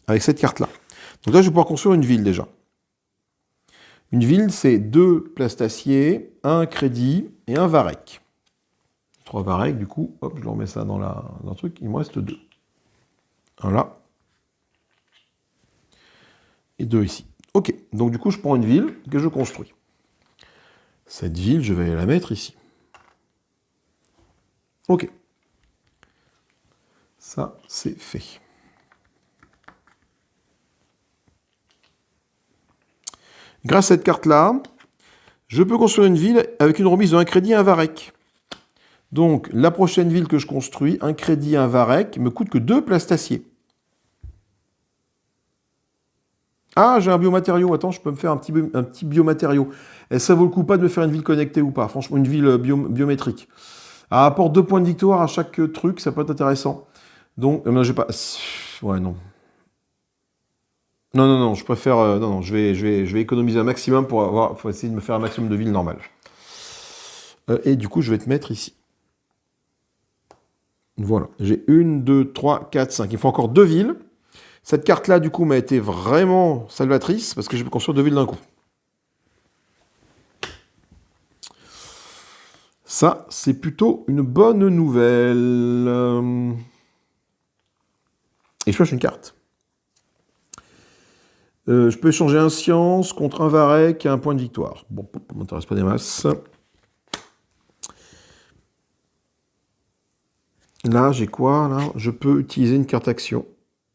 Avec cette carte-là. Donc là, je vais pouvoir construire une ville, déjà. Une ville, c'est 2 places d'acier, 1 crédit et 1 varech. 3 varech, du coup, hop, je le remets ça dans le truc. Il me reste 2. Un là. Et 2 ici. Ok, donc du coup, je prends une ville que je construis. Cette ville, je vais la mettre ici. Ok. Ça, c'est fait. Grâce à cette carte-là, je peux construire une ville avec une remise de 1 crédit et 1 varech. Donc, la prochaine ville que je construis, 1 crédit et 1 varech, me coûte que 2 places d'acier. Ah, j'ai un biomatériau. Attends, je peux me faire un petit biomatériau. Et ça vaut le coup pas de me faire une ville connectée ou pas. Franchement, une ville biométrique. Elle apporte 2 points de victoire à chaque truc, ça peut être intéressant. Donc, non, j'ai pas... Ouais, non. Non, je préfère... non, je vais économiser un maximum pour essayer de me faire un maximum de villes normales. Et du coup, je vais te mettre ici. Voilà, j'ai 1, 2, 3, 4, 5. Il faut encore 2 villes. Cette carte-là, du coup, m'a été vraiment salvatrice parce que je peux construire 2 villes d'un coup. Ça, c'est plutôt une bonne nouvelle. Et je cherche une carte. Je peux échanger un science contre un varech et un point de victoire. Bon, ça ne m'intéresse pas des masses. Là, j'ai quoi, là? Je peux utiliser une carte action.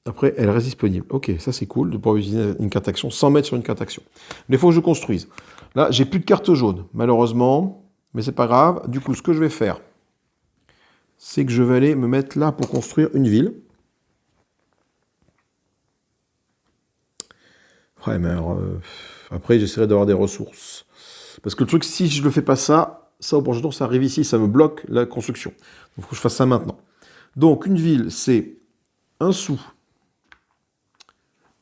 Après, elle reste disponible. Ok, ça c'est cool de pouvoir utiliser une carte action sans mettre sur une carte action. Mais il faut que je construise. Là, j'ai plus de carte jaune, malheureusement. Mais c'est pas grave. Du coup, ce que je vais faire, c'est que je vais aller me mettre là pour construire une ville. Ouais, mais alors, après, j'essaierai d'avoir des ressources. Parce que le truc, si je ne fais pas ça, au prochain tour, ça arrive ici, ça me bloque la construction. Donc, il faut que je fasse ça maintenant. Donc, une ville, c'est un sou,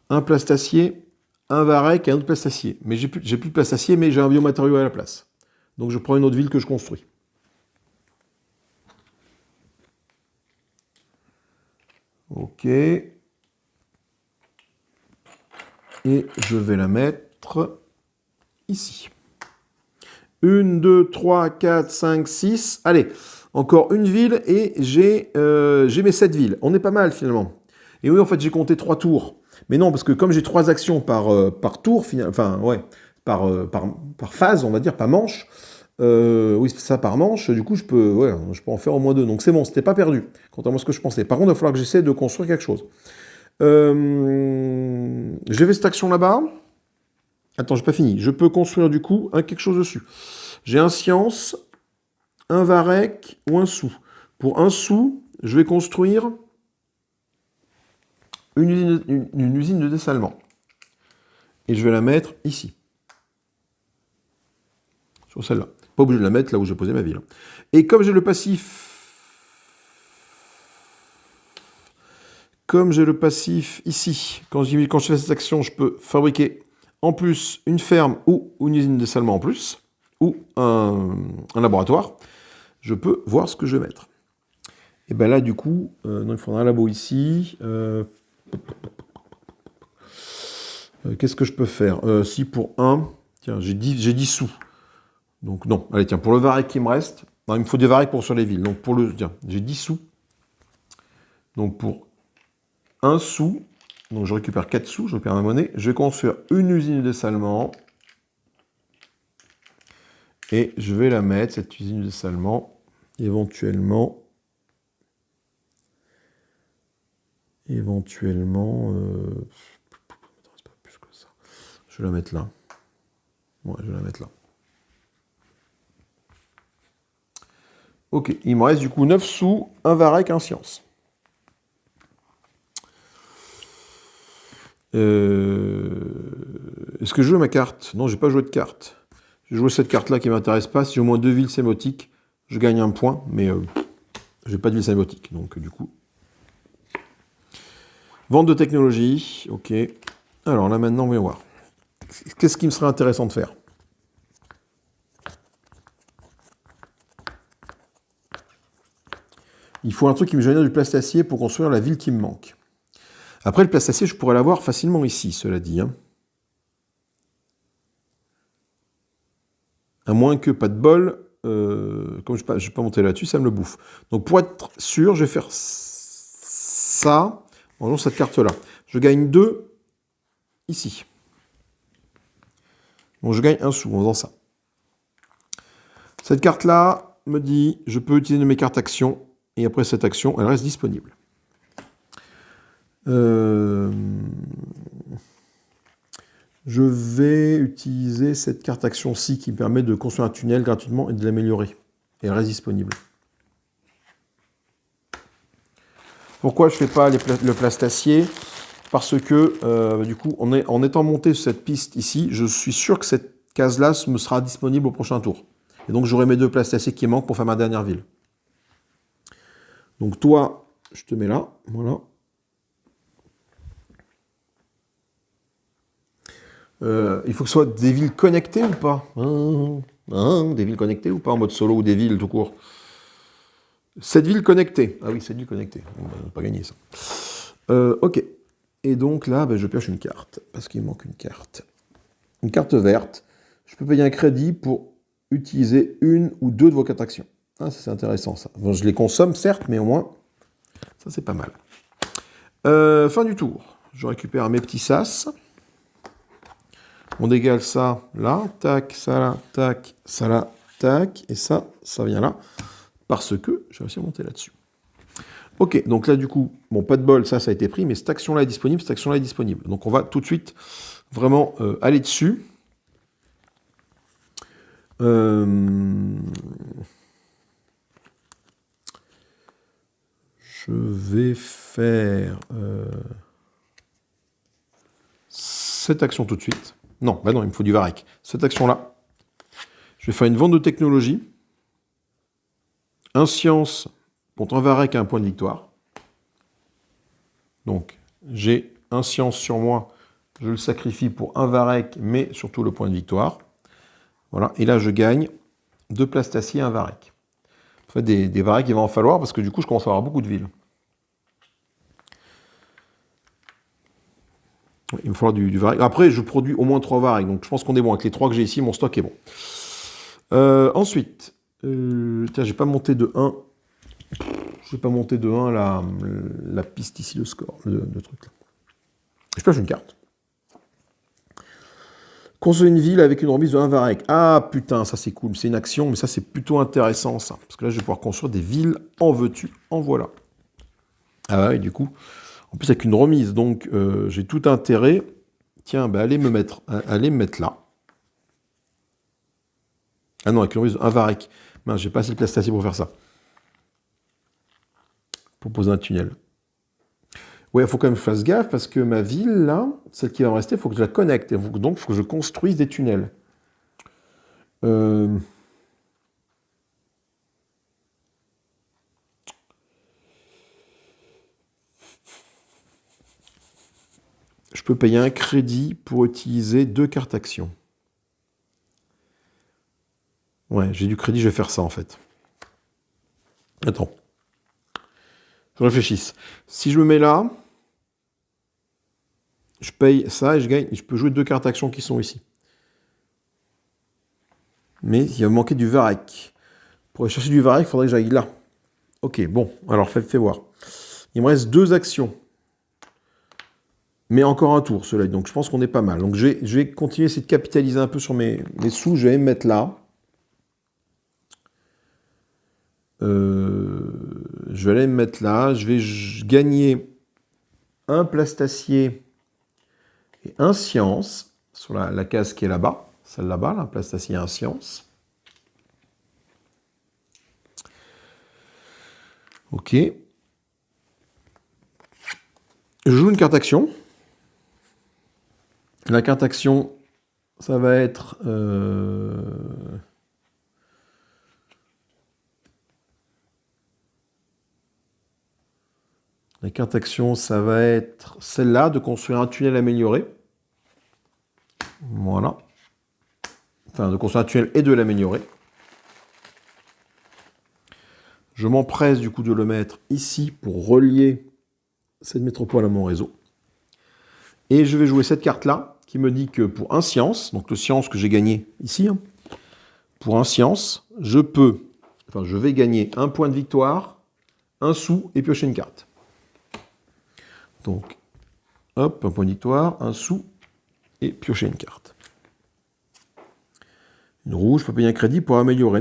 un plastacier, un varech et un autre plastacier. Mais j'ai plus de plastacier, mais j'ai un biomatériau à la place. Donc, je prends une autre ville que je construis. Ok. Et je vais la mettre ici. 1, 2, 3, 4, 5, 6. Allez, encore une ville et j'ai mes 7 villes. On est pas mal finalement. Et oui, en fait, j'ai compté 3 tours. Mais non, parce que comme j'ai 3 actions par tour, enfin, ouais, par phase, on va dire, pas manche. Oui, c'est ça par manche. Du coup, je peux en faire au moins 2. Donc c'est bon, c'était pas perdu, contrairement à ce que je pensais. Par contre, il va falloir que j'essaie de construire quelque chose. J'ai fait cette action là-bas. Attends, j'ai pas fini. Je peux construire du coup quelque chose dessus. J'ai un science, un varech ou un sou. Pour un sou, je vais construire une usine de dessalement. Et je vais la mettre ici. Sur celle-là. Pas obligé de la mettre là où j'ai posé ma ville. Et comme j'ai le passif... Comme j'ai le passif ici, quand je fais cette action, je peux fabriquer en plus une ferme ou une usine de dessalement en plus, ou un laboratoire. Je peux voir ce que je vais mettre. Et bien là, du coup, non, il faudra un labo ici. Qu'est-ce que je peux faire si pour 1, tiens, j'ai 10 sous. Donc non, allez, tiens, pour le varech qui me reste, non, il me faut des varech pour sur les villes. Donc pour le, tiens, j'ai 10 sous. Donc pour 1 sou, donc je récupère 4 sous, je récupère ma monnaie. Je vais construire une usine de dessalement. Et je vais la mettre, cette usine de dessalement, éventuellement... Je vais la mettre là. Ouais, je vais la mettre là. Ok, il me reste du coup 9 sous, un Varech, un Science. Est-ce que je joue ma carte? Non, j'ai pas joué de carte. J'ai joué cette carte-là qui ne m'intéresse pas. Si j'ai au moins 2 villes sémotiques, je gagne un point, mais j'ai pas de ville sémotique. Donc du coup. Vente de technologie, ok. Alors là maintenant, voyons voir. Qu'est-ce qui me serait intéressant de faire? Il faut un truc qui me génère du plastacier pour construire la ville qui me manque. Après, le plastacier, je pourrais l'avoir facilement ici, cela dit. Hein. À moins que, pas de bol, comme je ne vais pas monter là-dessus, ça me le bouffe. Donc pour être sûr, je vais faire ça, en jouant cette carte-là. Je gagne 2 ici. Donc je gagne 1 sou en faisant ça. Cette carte-là me dit, je peux utiliser mes cartes actions, et après cette action, elle reste disponible. Je vais utiliser cette carte action-ci qui me permet de construire un tunnel gratuitement et de l'améliorer. Et elle reste disponible. Pourquoi je ne fais pas le plastacier? Parce que, du coup, en étant monté sur cette piste ici, je suis sûr que cette case-là me sera disponible au prochain tour. Et donc, j'aurai mes 2 plastaciers qui manquent pour faire ma dernière ville. Donc, toi, je te mets là. Voilà. Il faut que ce soit des villes connectées ou pas? Des villes connectées ou pas en mode solo ou des villes tout court? Cette ville connectée. Ah oui, cette ville connectée. On va pas gagner ça. Ok. Et donc là, je pioche une carte. Parce qu'il me manque une carte. Une carte verte. Je peux payer un crédit pour utiliser 1 ou 2 de vos cartes actions. Ah, ça c'est intéressant ça. Bon, je les consomme certes, mais au moins, ça c'est pas mal. Fin du tour. Je récupère mes petits sas. On égale ça là, tac, ça là, tac, ça là, tac, et ça vient là, parce que j'ai réussi à monter là-dessus. Ok, donc là du coup, bon, pas de bol, ça a été pris, mais cette action-là est disponible, cette action-là est disponible. Donc on va tout de suite vraiment aller dessus. Je vais faire cette action tout de suite. Non, bah non, il me faut du Varech. Cette action-là, je vais faire une vente de technologie. Un science contre un Varech à un point de victoire. Donc, j'ai un science sur moi, je le sacrifie pour un Varech, mais surtout le point de victoire. Voilà, et là je gagne 2 plastaciers et un Varech. En fait, des Varech, il va en falloir parce que du coup, je commence à avoir beaucoup de villes. Il me faudra du Varech. Après, je produis au moins 3 Varech, donc je pense qu'on est bon. Avec les 3 que j'ai ici, mon stock est bon. Ensuite, tiens, j'ai pas monté de 1. Je n'ai pas monté de 1 la piste ici, le score, le truc là. Je pioche une carte. Construire une ville avec une remise de 1 Varech. Ah putain, ça c'est cool, c'est une action, mais ça c'est plutôt intéressant ça. Parce que là je vais pouvoir construire des villes, en veux-tu, en voilà. Ah ouais, du coup, en plus avec une remise, donc j'ai tout intérêt. Tiens, allez me mettre là. Ah non, avec une remise de 1 Varech. Ben, j'ai pas assez de plastacier pour faire ça. Pour poser un tunnel. Ouais, il faut quand même que je fasse gaffe parce que ma ville, là, celle qui va me rester, il faut que je la connecte. Donc, il faut que je construise des tunnels. Je peux payer un crédit pour utiliser 2 cartes actions. Ouais, j'ai du crédit, je vais faire ça en fait. Attends. Je réfléchisse. Si je me mets là, je paye ça et je gagne. Je peux jouer 2 cartes actions qui sont ici. Mais il va me manquer du Varech. Pour aller chercher du Varech, il faudrait que j'aille là. Ok, bon, alors fais voir. Il me reste 2 actions. Mais encore un tour, cela. Donc je pense qu'on est pas mal. Donc je vais continuer à essayer de capitaliser un peu sur mes sous. Je vais me mettre là. Je vais aller me mettre là. Je vais gagner un plastacier et un science. sur la case qui est là-bas, celle là-bas, la place d'acier inscience. Ok. Je joue une carte action. La carte action, ça va être... La carte action, ça va être celle-là, de construire un tunnel amélioré. Voilà. Enfin, de construire un tunnel et de l'améliorer. Je m'empresse du coup de le mettre ici pour relier cette métropole à mon réseau. Et je vais jouer cette carte-là, qui me dit que pour un science, donc le science que j'ai gagné ici, hein, pour un science, je vais gagner un point de victoire, un sou et piocher une carte. Donc, hop, un point de victoire, un sou et piocher une carte. Une rouge, je peux payer un crédit pour améliorer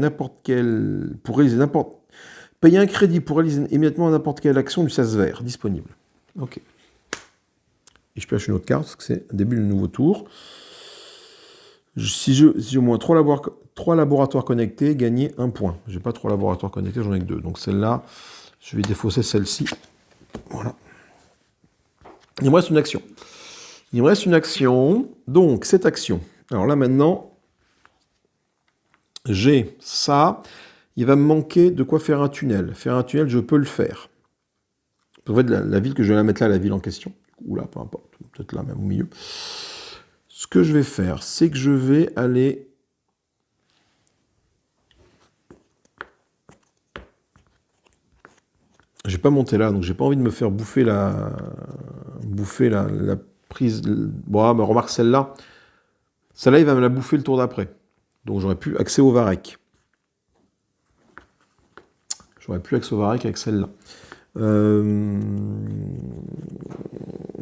payer un crédit pour réaliser immédiatement n'importe quelle action du sas vert disponible. Ok. Et je pioche une autre carte parce que c'est le début du nouveau tour. Si j'ai au moins 3 laboratoires connectés, gagner un point. J'ai pas 3 laboratoires connectés, j'en ai que 2. Donc celle-là, je vais défausser celle-ci. Voilà. Il me reste une action. Donc, cette action. Alors là, maintenant, j'ai ça. Il va me manquer de quoi faire un tunnel. Faire un tunnel, je peux le faire. En fait, la ville que je vais la mettre là, la ville en question. Ou là, peu importe. Peut-être là, même au milieu. Ce que je vais faire, c'est que je vais aller... Je vais pas monter là, donc j'ai pas envie de me faire bouffer la prise. Bon, mais remarque celle-là. Celle-là, il va me la bouffer le tour d'après. Donc j'aurais plus accès au Varec. Avec celle-là.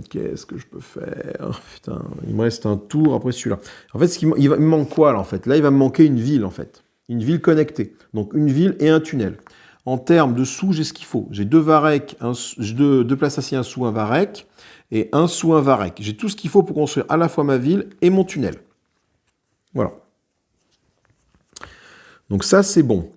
Qu'est-ce que je peux faire? Putain, il me reste un tour après celui-là. En fait, il me manque quoi là en fait? Là, il va me manquer une ville en fait. Une ville connectée. Donc une ville et un tunnel. En termes de sous, j'ai ce qu'il faut. J'ai 2 Varec, 2 places acier, un sou, un Varec. Et un sou, un Varec. J'ai tout ce qu'il faut pour construire à la fois ma ville et mon tunnel. Voilà. Donc ça, c'est bon.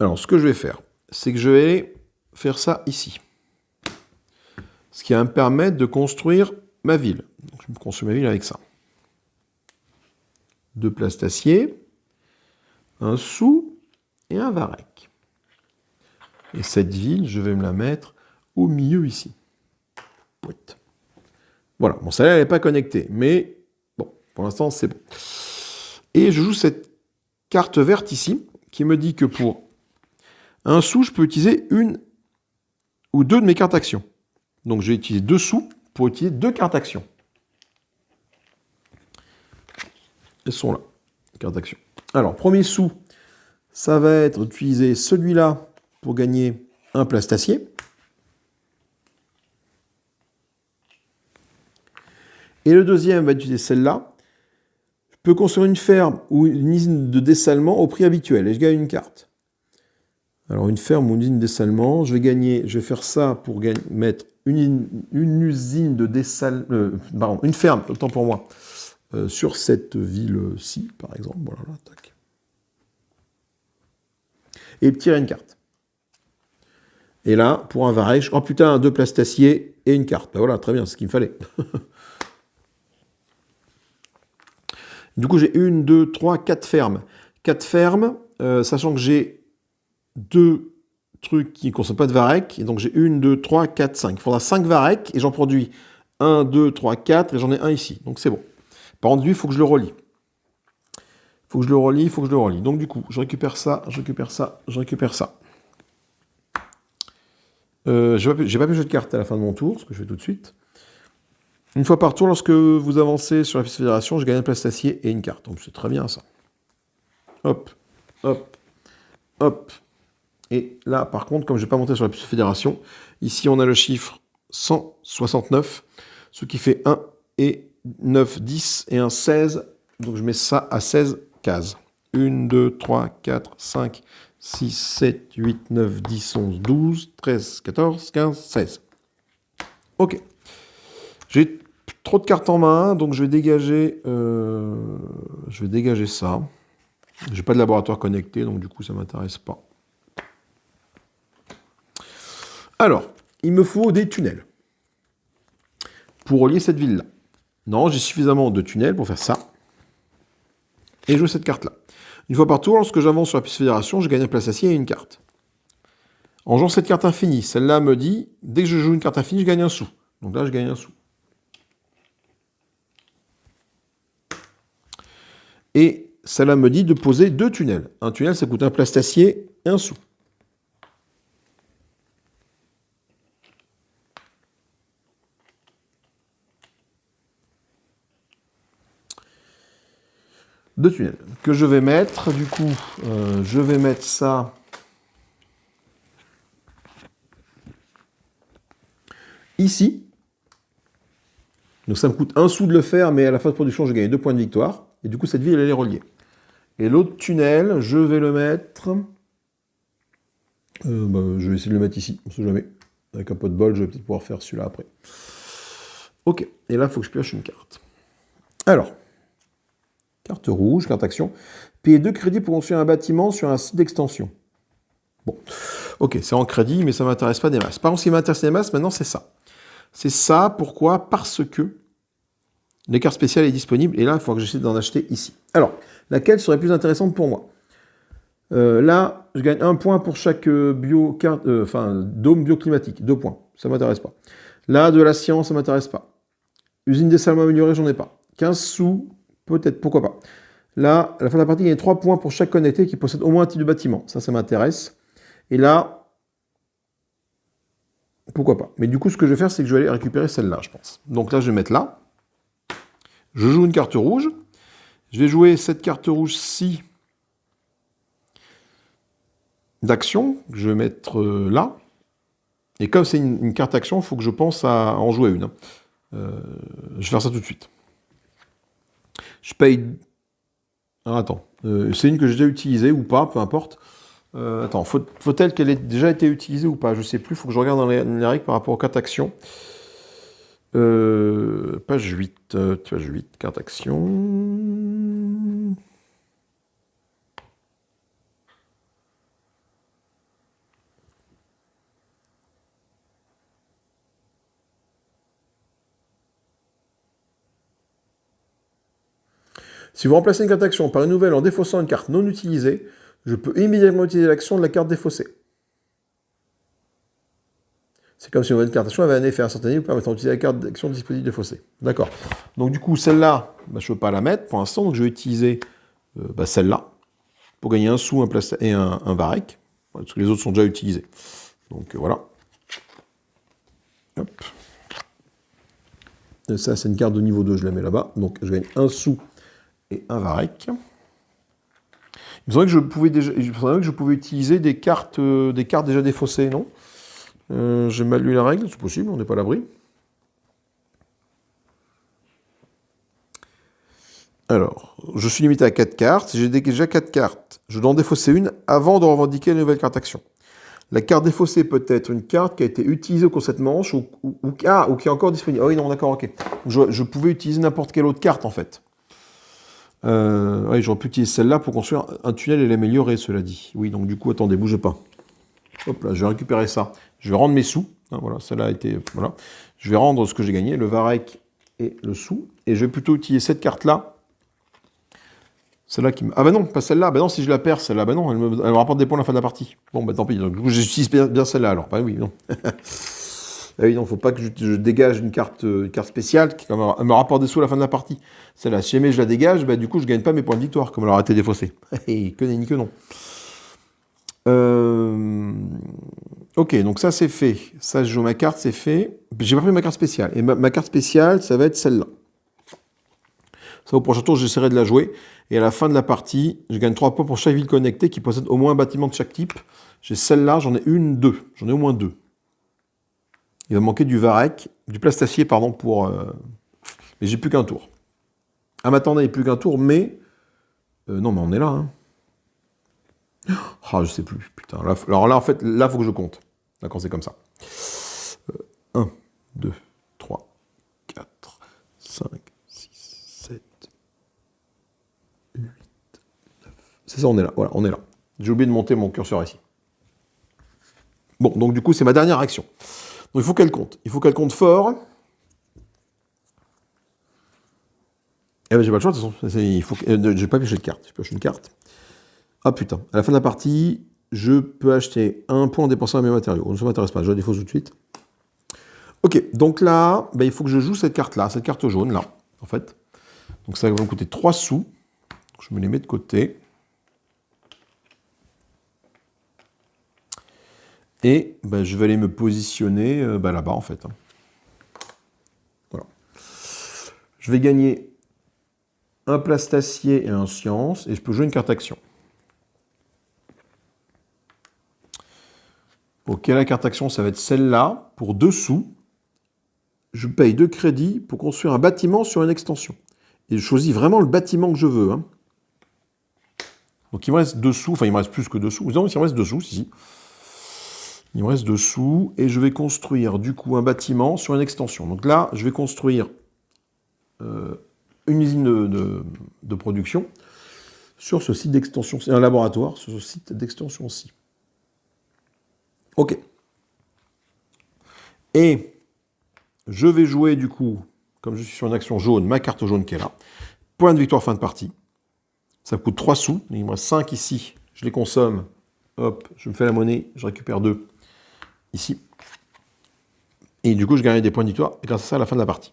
Alors, ce que je vais faire, c'est que je vais faire ça ici. Ce qui va me permettre de construire ma ville. Donc, je vais construire ma ville avec ça. 2 places d'acier, un sou et un Varec. Et cette ville, je vais me la mettre au milieu ici. Voilà, bon, celle-là, elle n'est pas connectée, mais bon, pour l'instant, c'est bon. Et je joue cette carte verte ici, qui me dit que pour un sou, je peux utiliser 1 ou 2 de mes cartes actions. Donc, je vais utiliser 2 sous pour utiliser 2 cartes actions. Elles sont là, cartes actions. Alors, premier sou, ça va être d'utiliser celui-là pour gagner un place d'acier. Et le deuxième va utiliser celle-là. Je peux construire une ferme ou une usine de dessalement au prix habituel et je gagne une carte. Alors une ferme ou une usine de dessalement, je vais faire ça pour mettre une usine de dessalement, une ferme, autant pour moi, sur cette ville-ci, par exemple. Voilà, là, tac. Et tirer une carte. Et là, pour un Varec, oh putain, 2 places d'acier et une carte. Ben voilà, très bien, c'est ce qu'il me fallait. Du coup, j'ai 1, 2, 3, 4 fermes. 4 fermes, sachant que j'ai 2 trucs qui ne consomment pas de Varec. Et donc, j'ai 1, 2, 3, 4, 5. Il faudra 5 Varec et j'en produis 1, 2, 3, 4 et j'en ai un ici. Donc, c'est bon. Par contre, lui, il faut que je le relie. Il faut que je le relie. Donc, du coup, je récupère ça. Je n'ai pas pioché de carte à la fin de mon tour, ce que je fais tout de suite. Une fois par tour, lorsque vous avancez sur la piste fédération, je gagne une place d'acier et une carte. Donc c'est très bien ça. Hop, hop, hop. Et là, par contre, comme je n'ai pas monté sur la piste fédération, ici on a le chiffre 169, ce qui fait 1 et 9, 10 et un 16. Donc je mets ça à 16 cases. 1, 2, 3, 4, 5, 6, 7, 8, 9, 10, 11, 12, 13, 14, 15, 16. Ok. J'ai trop de cartes en main, donc je vais dégager ça. J'ai pas de laboratoire connecté, donc du coup ça m'intéresse pas. Alors, il me faut des tunnels pour relier cette ville-là. Non, j'ai suffisamment de tunnels pour faire ça. Et jouer cette carte-là. Une fois par tour, lorsque j'avance sur la piste fédération, je gagne un place acier et une carte. En jouant cette carte infinie, celle-là me dit, dès que je joue une carte infinie, je gagne un sou. Donc là, je gagne un sou. Et celle-là me dit de poser 2 tunnels. Un tunnel, ça coûte un place d'acier et un sou. Deux tunnels que je vais mettre. Du coup, je vais mettre ça ici. Donc ça me coûte un sou de le faire, mais à la fin de production, je gagne 2 points de victoire. Et du coup, cette ville, elle est reliée. Et l'autre tunnel, je vais le mettre... je vais essayer de le mettre ici, on ne sait jamais. Avec un pot de bol, je vais peut-être pouvoir faire celui-là après. Ok, et là, il faut que je pioche une carte. Alors, carte rouge, carte action. Payer 2 crédits pour construire un bâtiment sur un site d'extension. Bon, ok, c'est en crédit, mais ça ne m'intéresse pas des masses. Par contre, ce qui m'intéresse des masses, maintenant, c'est ça. C'est ça, pourquoi? Parce que les cartes spéciales est disponible, et là, il faut que j'essaie d'en acheter ici. Alors, laquelle serait plus intéressante pour moi? Là, je gagne 1 point pour chaque dôme bioclimatique. 2 points, ça ne m'intéresse pas. Là, de la science, ça ne m'intéresse pas. Usine des salmons améliorés, j'en ai pas. 15 sous, peut-être, pourquoi pas. Là, à la fin de la partie, il y a 3 points pour chaque connecté qui possède au moins un type de bâtiment. Ça m'intéresse. Et là, pourquoi pas. Mais du coup, ce que je vais faire, c'est que je vais aller récupérer celle-là, je pense. Donc là, je vais mettre là. Je joue une carte rouge. Je vais jouer cette carte rouge-ci d'action. Je vais mettre là. Et comme c'est une carte action, il faut que je pense à en jouer une. Je vais faire ça tout de suite. Je paye... Ah, attends. C'est une que j'ai déjà utilisée ou pas, peu importe. Attends, faut-elle qu'elle ait déjà été utilisée ou pas? Je sais plus, il faut que je regarde dans les règles par rapport aux cartes actions. Page 8, carte action. Si vous remplacez une carte action par une nouvelle en défaussant une carte non utilisée, je peux immédiatement utiliser l'action de la carte défaussée. C'est comme si une nouvelle carte action avait un effet instantané vous permettant d'utiliser la carte d'action disponible défaussée. D'accord. Donc du coup, celle-là, je ne peux pas la mettre pour l'instant, donc je vais utiliser celle-là pour gagner un sou, un place et un varech, parce que les autres sont déjà utilisés. Donc voilà. Hop. Et ça, c'est une carte de niveau 2, je la mets là-bas. Donc je gagne un sou et un varech. Il me semblait que je pouvais utiliser des cartes déjà défaussées, non? J'ai mal lu la règle, c'est possible, on n'est pas à l'abri. Alors, je suis limité à 4 cartes. J'ai déjà 4 cartes. Je dois en défausser une avant de revendiquer une nouvelle carte action. La carte défaussée peut être une carte qui a été utilisée au cours de cette manche ou qui est encore disponible. Ah oui, non, d'accord, ok. Je pouvais utiliser n'importe quelle autre carte, en fait. Oui, j'aurais pu utiliser celle-là pour construire un tunnel et l'améliorer, cela dit. Oui, donc du coup, attendez, bougez pas. Hop là, je vais récupérer ça. Je vais rendre mes sous. Hein, voilà, celle-là a été... Voilà. Je vais rendre ce que j'ai gagné, le varech et le sou. Et je vais plutôt utiliser cette carte-là. Celle-là qui me... Ah bah non, pas celle-là. Bah non, si je la perds, celle-là, bah non, elle me rapporte des points à la fin de la partie. Bon, bah tant pis. Donc, du coup, j'utilise bien celle-là, alors. Bah oui, non. Bah oui, non, faut pas que je dégage une carte spéciale qui me rapporte des sous à la fin de la partie. Celle-là, si jamais je la dégage, bah du coup, je gagne pas mes points de victoire, comme elle aura été défaussée. Que nenni que non. Ok, donc ça c'est fait. Ça, je joue ma carte, c'est fait. J'ai pas pris ma carte spéciale. Et ma carte spéciale, ça va être celle-là. Ça, au prochain tour, j'essaierai de la jouer. Et à la fin de la partie, je gagne 3 points pour chaque ville connectée qui possède au moins un bâtiment de chaque type. J'ai celle-là, j'en ai une, deux. J'en ai au moins 2. Il va me manquer du varech, du plastacier, pardon, pour... Et j'ai plus qu'un tour. Ah, mais attendez, plus qu'un tour, mais... non, mais on est là, hein. Ah, je sais plus, putain. Là, alors là, en fait, là, il faut que je compte. Là, quand c'est comme ça. 1, 2, 3, 4, 5, 6, 7, 8, 9... C'est ça, on est là. Voilà, on est là. J'ai oublié de monter mon curseur ici. Bon, donc du coup, c'est ma dernière action. Donc il faut qu'elle compte. Il faut qu'elle compte fort. Eh ben, j'ai pas le choix, de toute façon. Il faut que... j'ai pas pioché de carte. J'ai pioché une carte. Ah putain, à la fin de la partie, je peux acheter un point en dépensant mes matériaux. Ça ne m'intéresse pas, je la défausse tout de suite. Ok, donc là, ben, il faut que je joue cette carte-là, cette carte jaune, là, en fait. Donc ça va me coûter 3 sous. Je me les mets de côté. Et ben, je vais aller me positionner ben, là-bas, en fait. Voilà. Je vais gagner un plastacier et un science, et je peux jouer une carte action. Ok, la carte action, ça va être celle-là, pour 2 sous. Je paye 2 crédits pour construire un bâtiment sur une extension. Et je choisis vraiment le bâtiment que je veux. Hein. Donc il me reste 2 sous, enfin il me reste plus que 2 sous. Non, il me reste 2 sous, si. Il me reste 2 sous, et je vais construire du coup un bâtiment sur une extension. Donc là, je vais construire une usine de production sur ce site d'extension. C'est un laboratoire sur ce site d'extension-ci. Ok. Et je vais jouer du coup, comme je suis sur une action jaune, ma carte jaune qui est là. Point de victoire fin de partie. Ça me coûte 3 sous. Il me reste 5 ici. Je les consomme. Hop, je me fais la monnaie. Je récupère 2 ici. Et du coup, je gagne des points de victoire grâce à ça à la fin de la partie.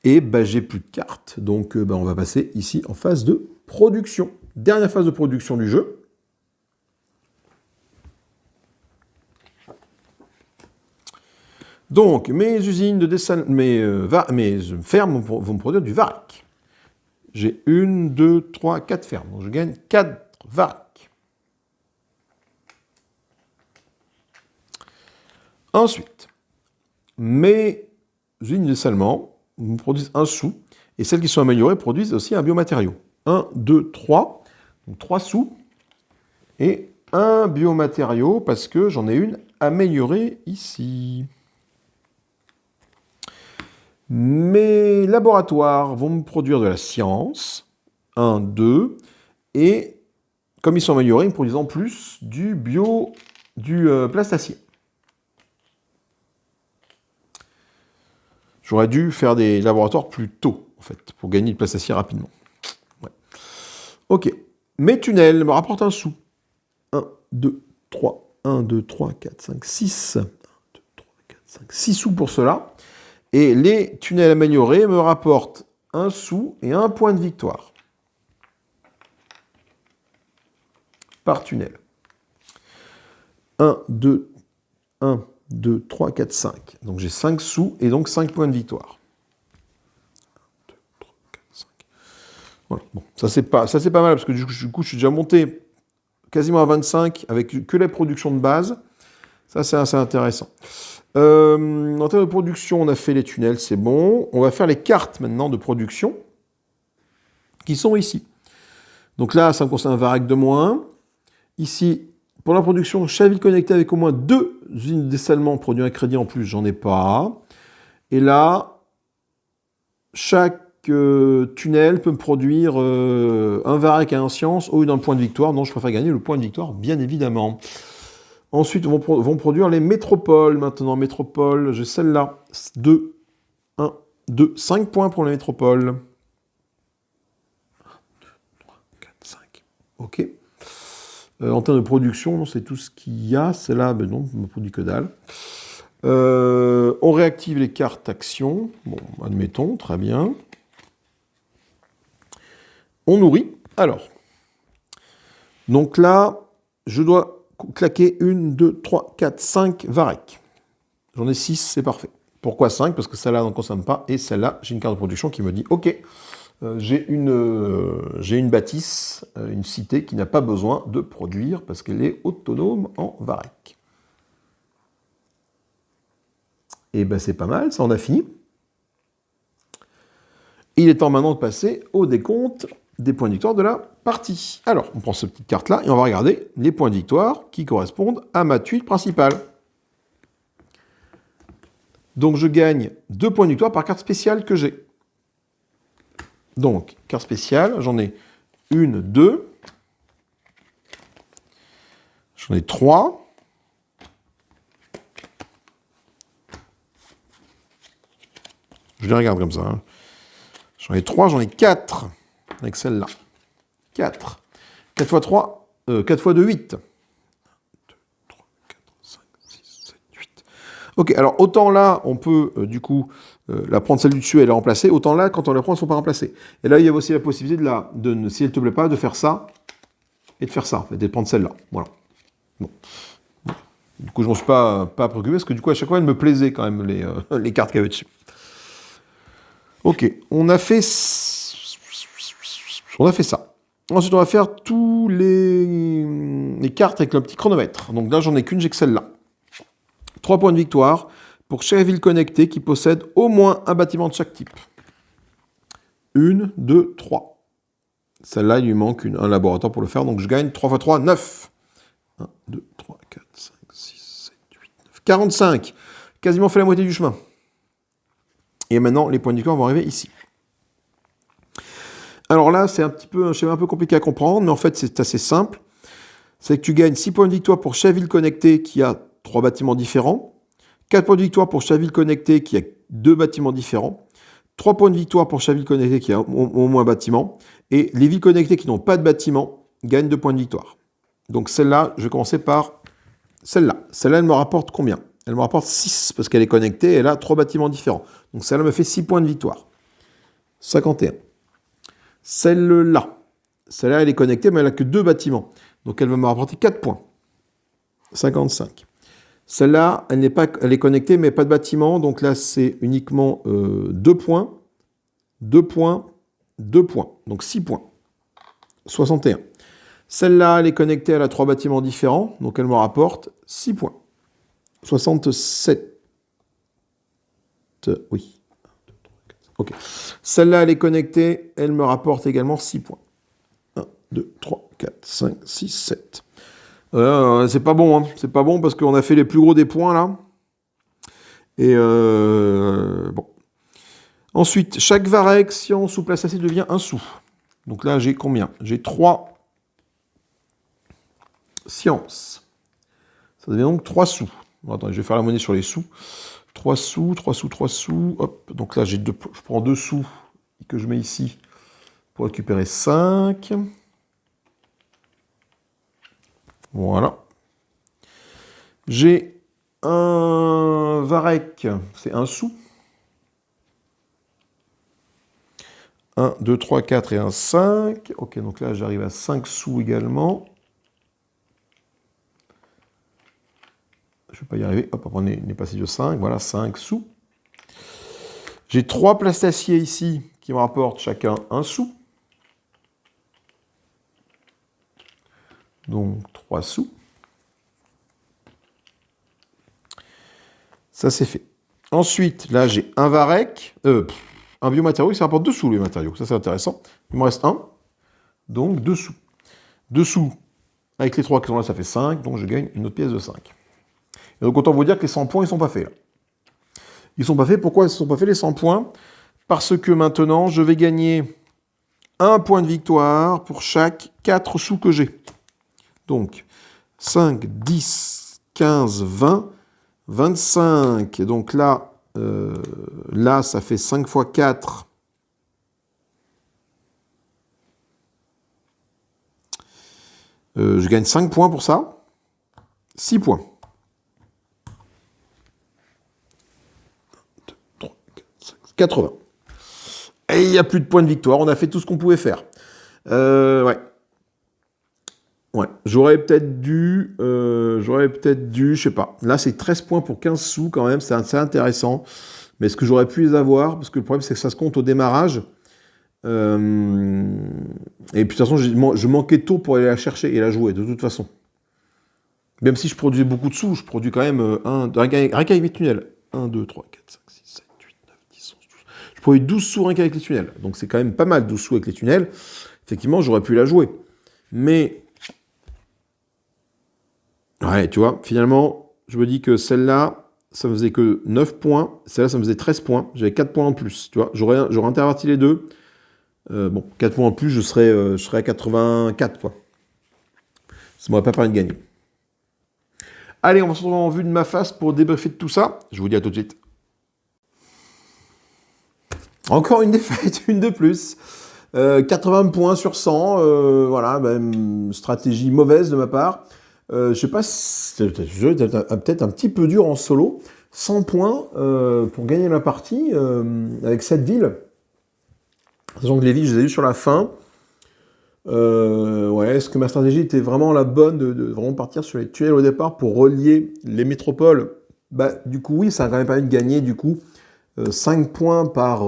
Et ben, j'ai plus de cartes. Donc, ben, on va passer ici en phase de production. Dernière phase de production du jeu. Donc, mes usines de dessalement, mes fermes vont me produire du varech. J'ai 1, 2, 3, 4 fermes. Donc, je gagne 4 varech. Ensuite, mes usines de dessalement me produisent 1 sou. Et celles qui sont améliorées produisent aussi un biomatériau. 1, 2, 3. Donc 3 sous. Et un biomatériau parce que j'en ai une améliorée ici. Mes laboratoires vont me produire de la science. 1, 2. Et comme ils sont améliorés, ils me produisent en plus du plastacier. J'aurais dû faire des laboratoires plus tôt, en fait, pour gagner du plastacier rapidement. Ouais. Ok. Mes tunnels me rapportent 1 sou. 1, 2, 3. 1, 2, 3, 4, 5, 6. 1, 2, 3, 4, 5, 6 sous pour cela. Et les tunnels améliorés me rapportent 1 sou et 1 point de victoire. Par tunnel. 1, 2, 3, 4, 5. Donc j'ai 5 sous et donc 5 points de victoire. 1, 2, 3, 4, 5. Voilà. Bon, ça c'est pas mal parce que du coup je suis déjà monté quasiment à 25 avec que la production de base. Ça c'est assez intéressant. En termes de production, on a fait les tunnels, c'est bon. On va faire les cartes maintenant de production qui sont ici. Donc là, ça me concerne un varech de moins. Ici, pour la production, chaque ville connectée avec au moins 2 usines de dessalement produit un crédit en plus, j'en ai pas. Et là, chaque tunnel peut me produire un varech à 1 science ou d'un point de victoire. Non, je préfère gagner le point de victoire, bien évidemment. Ensuite, vont produire les métropoles. Maintenant, métropole, j'ai celle-là. 2, 1, 2, 5 points pour les métropoles. 1, 2, 3, 4, 5. Ok. En termes de production, non, c'est tout ce qu'il y a. Celle-là, ben non, ne me produit que dalle. On réactive les cartes actions. Bon, admettons, très bien. On nourrit. Alors. Donc là, je dois claquer 1, 2, 3, 4, 5 varech. J'en ai 6, c'est parfait. Pourquoi 5? Parce que celle-là n'en consomme pas, et celle-là, j'ai une carte de production qui me dit « Ok, j'ai une bâtisse, une cité qui n'a pas besoin de produire parce qu'elle est autonome en varech. » Et ben c'est pas mal, ça on a fini. Il est temps maintenant de passer au décompte des points de victoire de la partie. Alors, on prend cette petite carte-là et on va regarder les points de victoire qui correspondent à ma tuile principale. Donc, je gagne 2 points de victoire par carte spéciale que j'ai. Donc, carte spéciale, j'en ai 1, 2. J'en ai 3. Je les regarde comme ça. Hein. J'en ai 3, j'en ai 4. Avec celle-là. 4. 4 x 3, 4 x 2, 8. 2, 3, 4, 5, 6, 7, 8. Ok, alors autant là, on peut du coup la prendre celle du dessus et la remplacer, autant là, quand on la prend, elles ne sont pas remplacées. Et là, il y a aussi la possibilité si elle ne te plaît pas, de faire ça et de faire ça, en fait, et de prendre celle-là. Voilà. Bon. Du coup, je ne m'en suis pas préoccupé, parce que du coup, à chaque fois, elles me plaisaient quand même, les cartes qu'il y avait dessus. Ok, on a fait ça. Ensuite, on va faire tous les cartes avec le petit chronomètre. Donc là, j'en ai qu'une, j'ai que celle-là. 3 points de victoire pour chaque ville connectée qui possède au moins un bâtiment de chaque type. 1, 2, 3. Celle-là, il lui manque un laboratoire pour le faire, donc je gagne 3 x 3, 9. 1, 2, 3, 4, 5, 6, 7, 8, 9. 45. Quasiment fait la moitié du chemin. Et maintenant, les points de victoire vont arriver ici. Alors là, c'est un schéma un peu compliqué à comprendre, mais en fait, c'est assez simple. C'est que tu gagnes 6 points de victoire pour chaque ville connectée qui a 3 bâtiments différents, 4 points de victoire pour chaque ville connectée qui a 2 bâtiments différents, 3 points de victoire pour chaque ville connectée qui a au moins un bâtiment, et les villes connectées qui n'ont pas de bâtiment gagnent 2 points de victoire. Donc celle-là, je vais commencer par celle-là. Celle-là, elle me rapporte combien? Elle me rapporte 6, parce qu'elle est connectée, et elle a 3 bâtiments différents. Donc celle-là me fait 6 points de victoire. 51. Celle-là, elle est connectée, mais elle n'a que 2 bâtiments. Donc elle va me rapporter 4 points. 55. Celle-là, elle est connectée, mais pas de bâtiment. Donc là, c'est uniquement 2 points. 2 points, 2 points. Donc 6 points. 61. Celle-là, elle est connectée, elle a 3 bâtiments différents. Donc elle me rapporte 6 points. 67. Oui. Ok. Celle-là, elle est connectée, elle me rapporte également 6 points. 1, 2, 3, 4, 5, 6, 7. C'est pas bon, hein. C'est pas bon parce qu'on a fait les plus gros des points là. Et bon. Ensuite, chaque varech, science sous place acide devient 1 sou. Donc là, j'ai combien? J'ai 3 sciences. Ça devient donc 3 sous. Bon, attendez, je vais faire la monnaie sur les sous. 3 sous, 3 sous, 3 sous. Hop, donc là, je prends 2 sous que je mets ici pour récupérer 5. Voilà. J'ai un varech, c'est 1 sou. 1, 2, 3, 4 et un 5. Ok, donc là, j'arrive à 5 sous également. Je ne vais pas y arriver. Hop, on est passé de 5. Voilà, 5 sous. J'ai 3 plastaciers ici qui me rapportent chacun 1 sou. Donc 3 sous. Ça, c'est fait. Ensuite, là, j'ai un varech. Un biomatériau qui rapporte 2 sous, les matériaux. Ça, c'est intéressant. Il me reste 1. Donc 2 sous. 2 sous. Avec les 3 qui sont là, ça fait 5. Donc je gagne une autre pièce de 5. Et donc autant vous dire que les 100 points, ils ne sont pas faits là. Ils ne sont pas faits. Pourquoi ils ne sont pas faits les 100 points? Parce que maintenant, je vais gagner 1 point de victoire pour chaque 4 sous que j'ai. Donc 5, 10, 15, 20, 25. Et donc là, ça fait 5 fois 4. Je gagne 5 points pour ça. 6 points. 1, 2, 3, 4, 5, 80. Et il n'y a plus de points de victoire. On a fait tout ce qu'on pouvait faire. Ouais. Ouais. J'aurais peut-être dû, je sais pas. Là, c'est 13 points pour 15 sous quand même. C'est assez intéressant. Mais est-ce que j'aurais pu les avoir? Parce que le problème, c'est que ça se compte au démarrage. Et puis, de toute façon, je manquais de tours pour aller la chercher et la jouer, de toute façon. Même si je produisais beaucoup de sous, je produis quand même rien qu'avec mes tunnels. 1, 2, 3, 4, 5, 6, 7, 8, 9, 10, 11, 12. Je pourrais 12 sous rien qu'avec les tunnels. Donc c'est quand même pas mal, 12 sous avec les tunnels. Effectivement, j'aurais pu la jouer. Mais... ouais, tu vois, finalement, je me dis que celle-là, ça me faisait que 9 points. Celle-là, ça me faisait 13 points. J'avais 4 points en plus, tu vois. J'aurais interverti les deux. Bon, 4 points en plus, je serais à 84, quoi. Ça m'aurait pas permis de gagner. Allez, on va se retrouver en vue de ma face pour débriefer de tout ça. Je vous dis à tout de suite. Encore une défaite, une de plus. 80 points sur 100. Voilà, ben, stratégie mauvaise de ma part. Je sais pas si c'est peut-être un petit peu dur en solo. 100 points pour gagner la partie avec cette ville. Sachant que les villes, je les ai eues sur la fin. Ouais, est-ce que ma stratégie était vraiment la bonne de vraiment partir sur les tunnels au départ pour relier les métropoles? Bah, du coup, oui, ça a quand même permis de gagner du coup 5 points par...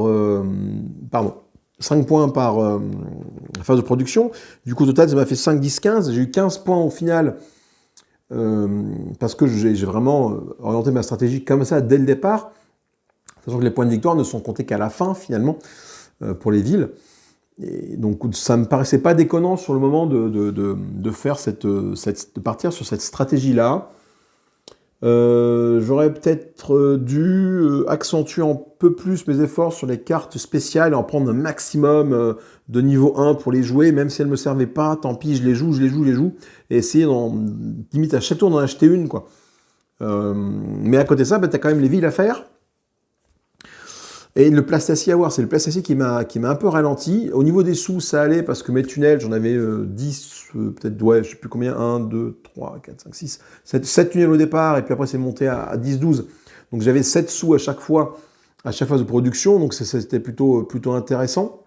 pardon. 5 points par phase de production. Du coup, au total, ça m'a fait 5, 10, 15. J'ai eu 15 points au final parce que j'ai vraiment orienté ma stratégie comme ça dès le départ. Sachant que les points de victoire ne sont comptés qu'à la fin, finalement, pour les villes. Et donc, ça ne me paraissait pas déconnant sur le moment de faire de partir sur cette stratégie-là. J'aurais peut-être dû accentuer un peu plus mes efforts sur les cartes spéciales et en prendre un maximum de niveau 1 pour les jouer, même si elles ne me servaient pas, tant pis, je les joue, et essayer limite à chaque tour d'en acheter une, quoi. Mais à côté de ça, bah, tu as quand même les villes à faire. Et le plastacier à voir, c'est le plastacier qui m'a un peu ralenti. Au niveau des sous, ça allait parce que mes tunnels, j'en avais 10, peut-être, ouais, je sais plus combien, 1, 2, 3, 4, 5, 6, 7 tunnels au départ, et puis après c'est monté à 10, 12. Donc j'avais 7 sous à chaque fois, à chaque phase de production, donc c'était plutôt intéressant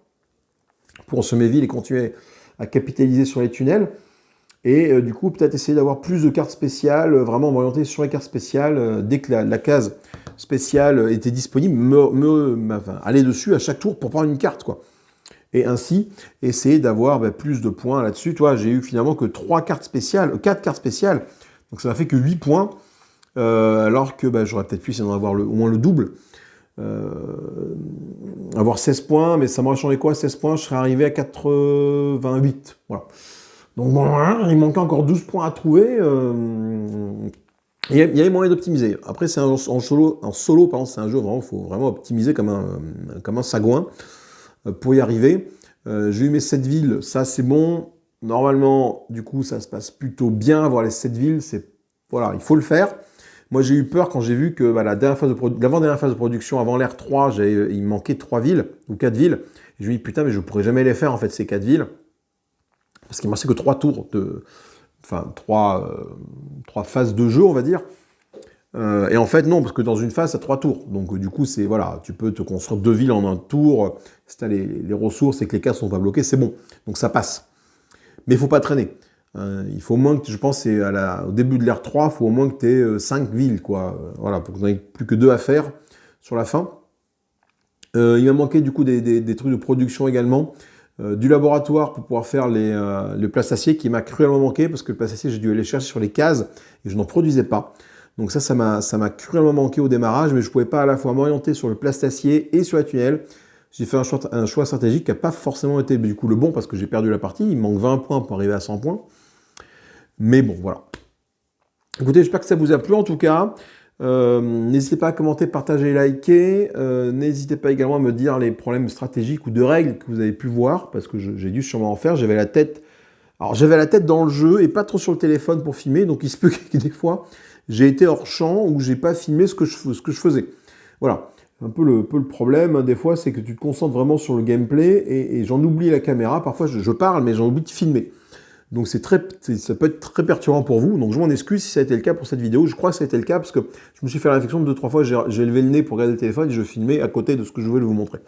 pour semer ville et continuer à capitaliser sur les tunnels. Et du coup, peut-être essayer d'avoir plus de cartes spéciales, vraiment m'orienter sur les cartes spéciales, dès que la case spéciale était disponible, aller dessus à chaque tour pour prendre une carte, quoi. Et ainsi, essayer d'avoir plus de points là-dessus. Tu vois, j'ai eu finalement que 4 cartes spéciales, donc ça m'a fait que 8 points, alors que j'aurais peut-être pu essayer d'en avoir au moins le double. Avoir 16 points, mais ça m'aurait changé quoi? 16 points, je serais arrivé à 88, voilà. Donc bon, il manquait encore 12 points à trouver. Il y avait moyen d'optimiser. Après, c'est en solo, pardon, c'est un jeu vraiment, il faut vraiment optimiser comme un sagouin pour y arriver. J'ai eu mes 7 villes, ça c'est bon. Normalement, du coup, ça se passe plutôt bien, avoir les 7 villes, voilà, il faut le faire. Moi, j'ai eu peur quand j'ai vu que l'avant-dernière phase de production, avant l'ère 3, il me manquait 3 villes, ou 4 villes. Et je me dis, putain, mais je ne pourrais jamais les faire, en fait, ces 4 villes. Parce qu'il ne me restait que 3 tours, trois phases de jeu, on va dire. Et en fait, non, parce que dans une phase, ça 3 tours. Donc, du coup, voilà, tu peux te construire 2 villes en un tour. Si tu as les ressources et que les cases ne sont pas bloquées, c'est bon. Donc, ça passe. Mais il ne faut pas traîner. Il faut au moins que, je pense, au début de l'ère 3, il faut au moins que tu aies 5 villes, quoi. Voilà, pour que tu n'en aies plus que 2 à faire sur la fin. Il m'a manqué, du coup, des trucs de production également. Du laboratoire pour pouvoir faire le plastacier qui m'a cruellement manqué parce que le plastacier, j'ai dû aller chercher sur les cases et je n'en produisais pas. Donc ça m'a cruellement manqué au démarrage, mais je ne pouvais pas à la fois m'orienter sur le plastacier et sur la tunnel. J'ai fait un choix stratégique qui n'a pas forcément été du coup le bon parce que j'ai perdu la partie. Il me manque 20 points pour arriver à 100 points. Mais bon, voilà. Écoutez, j'espère que ça vous a plu en tout cas. N'hésitez pas à commenter, partager, liker. N'hésitez pas également à me dire les problèmes stratégiques ou de règles que vous avez pu voir, parce que j'ai dû sûrement en faire. J'avais la tête dans le jeu et pas trop sur le téléphone pour filmer, donc il se peut que des fois j'ai été hors champ ou j'ai pas filmé ce que je faisais. Voilà, un peu le problème hein, des fois, c'est que tu te concentres vraiment sur le gameplay et j'en oublie la caméra. Parfois je parle, mais j'en oublie de filmer. Donc ça peut être très perturbant pour vous, donc je m'en excuse si ça a été le cas pour cette vidéo. Je crois que ça a été le cas parce que je me suis fait la réflexion 2-3 fois, j'ai levé le nez pour regarder le téléphone et je filmais à côté de ce que je voulais vous montrer.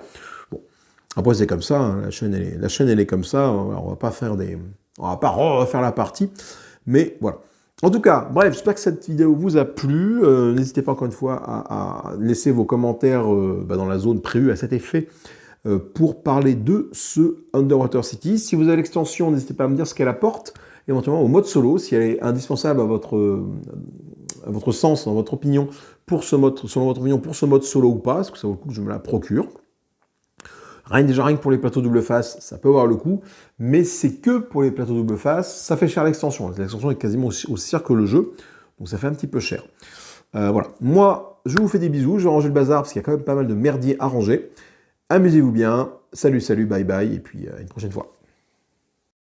Bon, après c'est comme ça, hein, la chaîne elle est comme ça, on va pas refaire la partie, mais voilà. En tout cas, bref, j'espère que cette vidéo vous a plu. N'hésitez pas encore une fois à laisser vos commentaires dans la zone prévue à cet effet. Pour parler de ce Underwater City. Si vous avez l'extension, n'hésitez pas à me dire ce qu'elle apporte, éventuellement au mode solo, si elle est indispensable à votre sens, dans votre opinion, pour ce mode, selon votre opinion, pour ce mode solo ou pas, est-ce que ça vaut le coup que je me la procure? Rien que pour les plateaux double face, ça peut avoir le coup, mais c'est que pour les plateaux double face, ça fait cher l'extension. L'extension est quasiment aussi chère que le jeu, donc ça fait un petit peu cher. Voilà, moi je vous fais des bisous, je vais ranger le bazar parce qu'il y a quand même pas mal de merdier à ranger. Amusez-vous bien, salut, bye bye, et puis à une prochaine fois.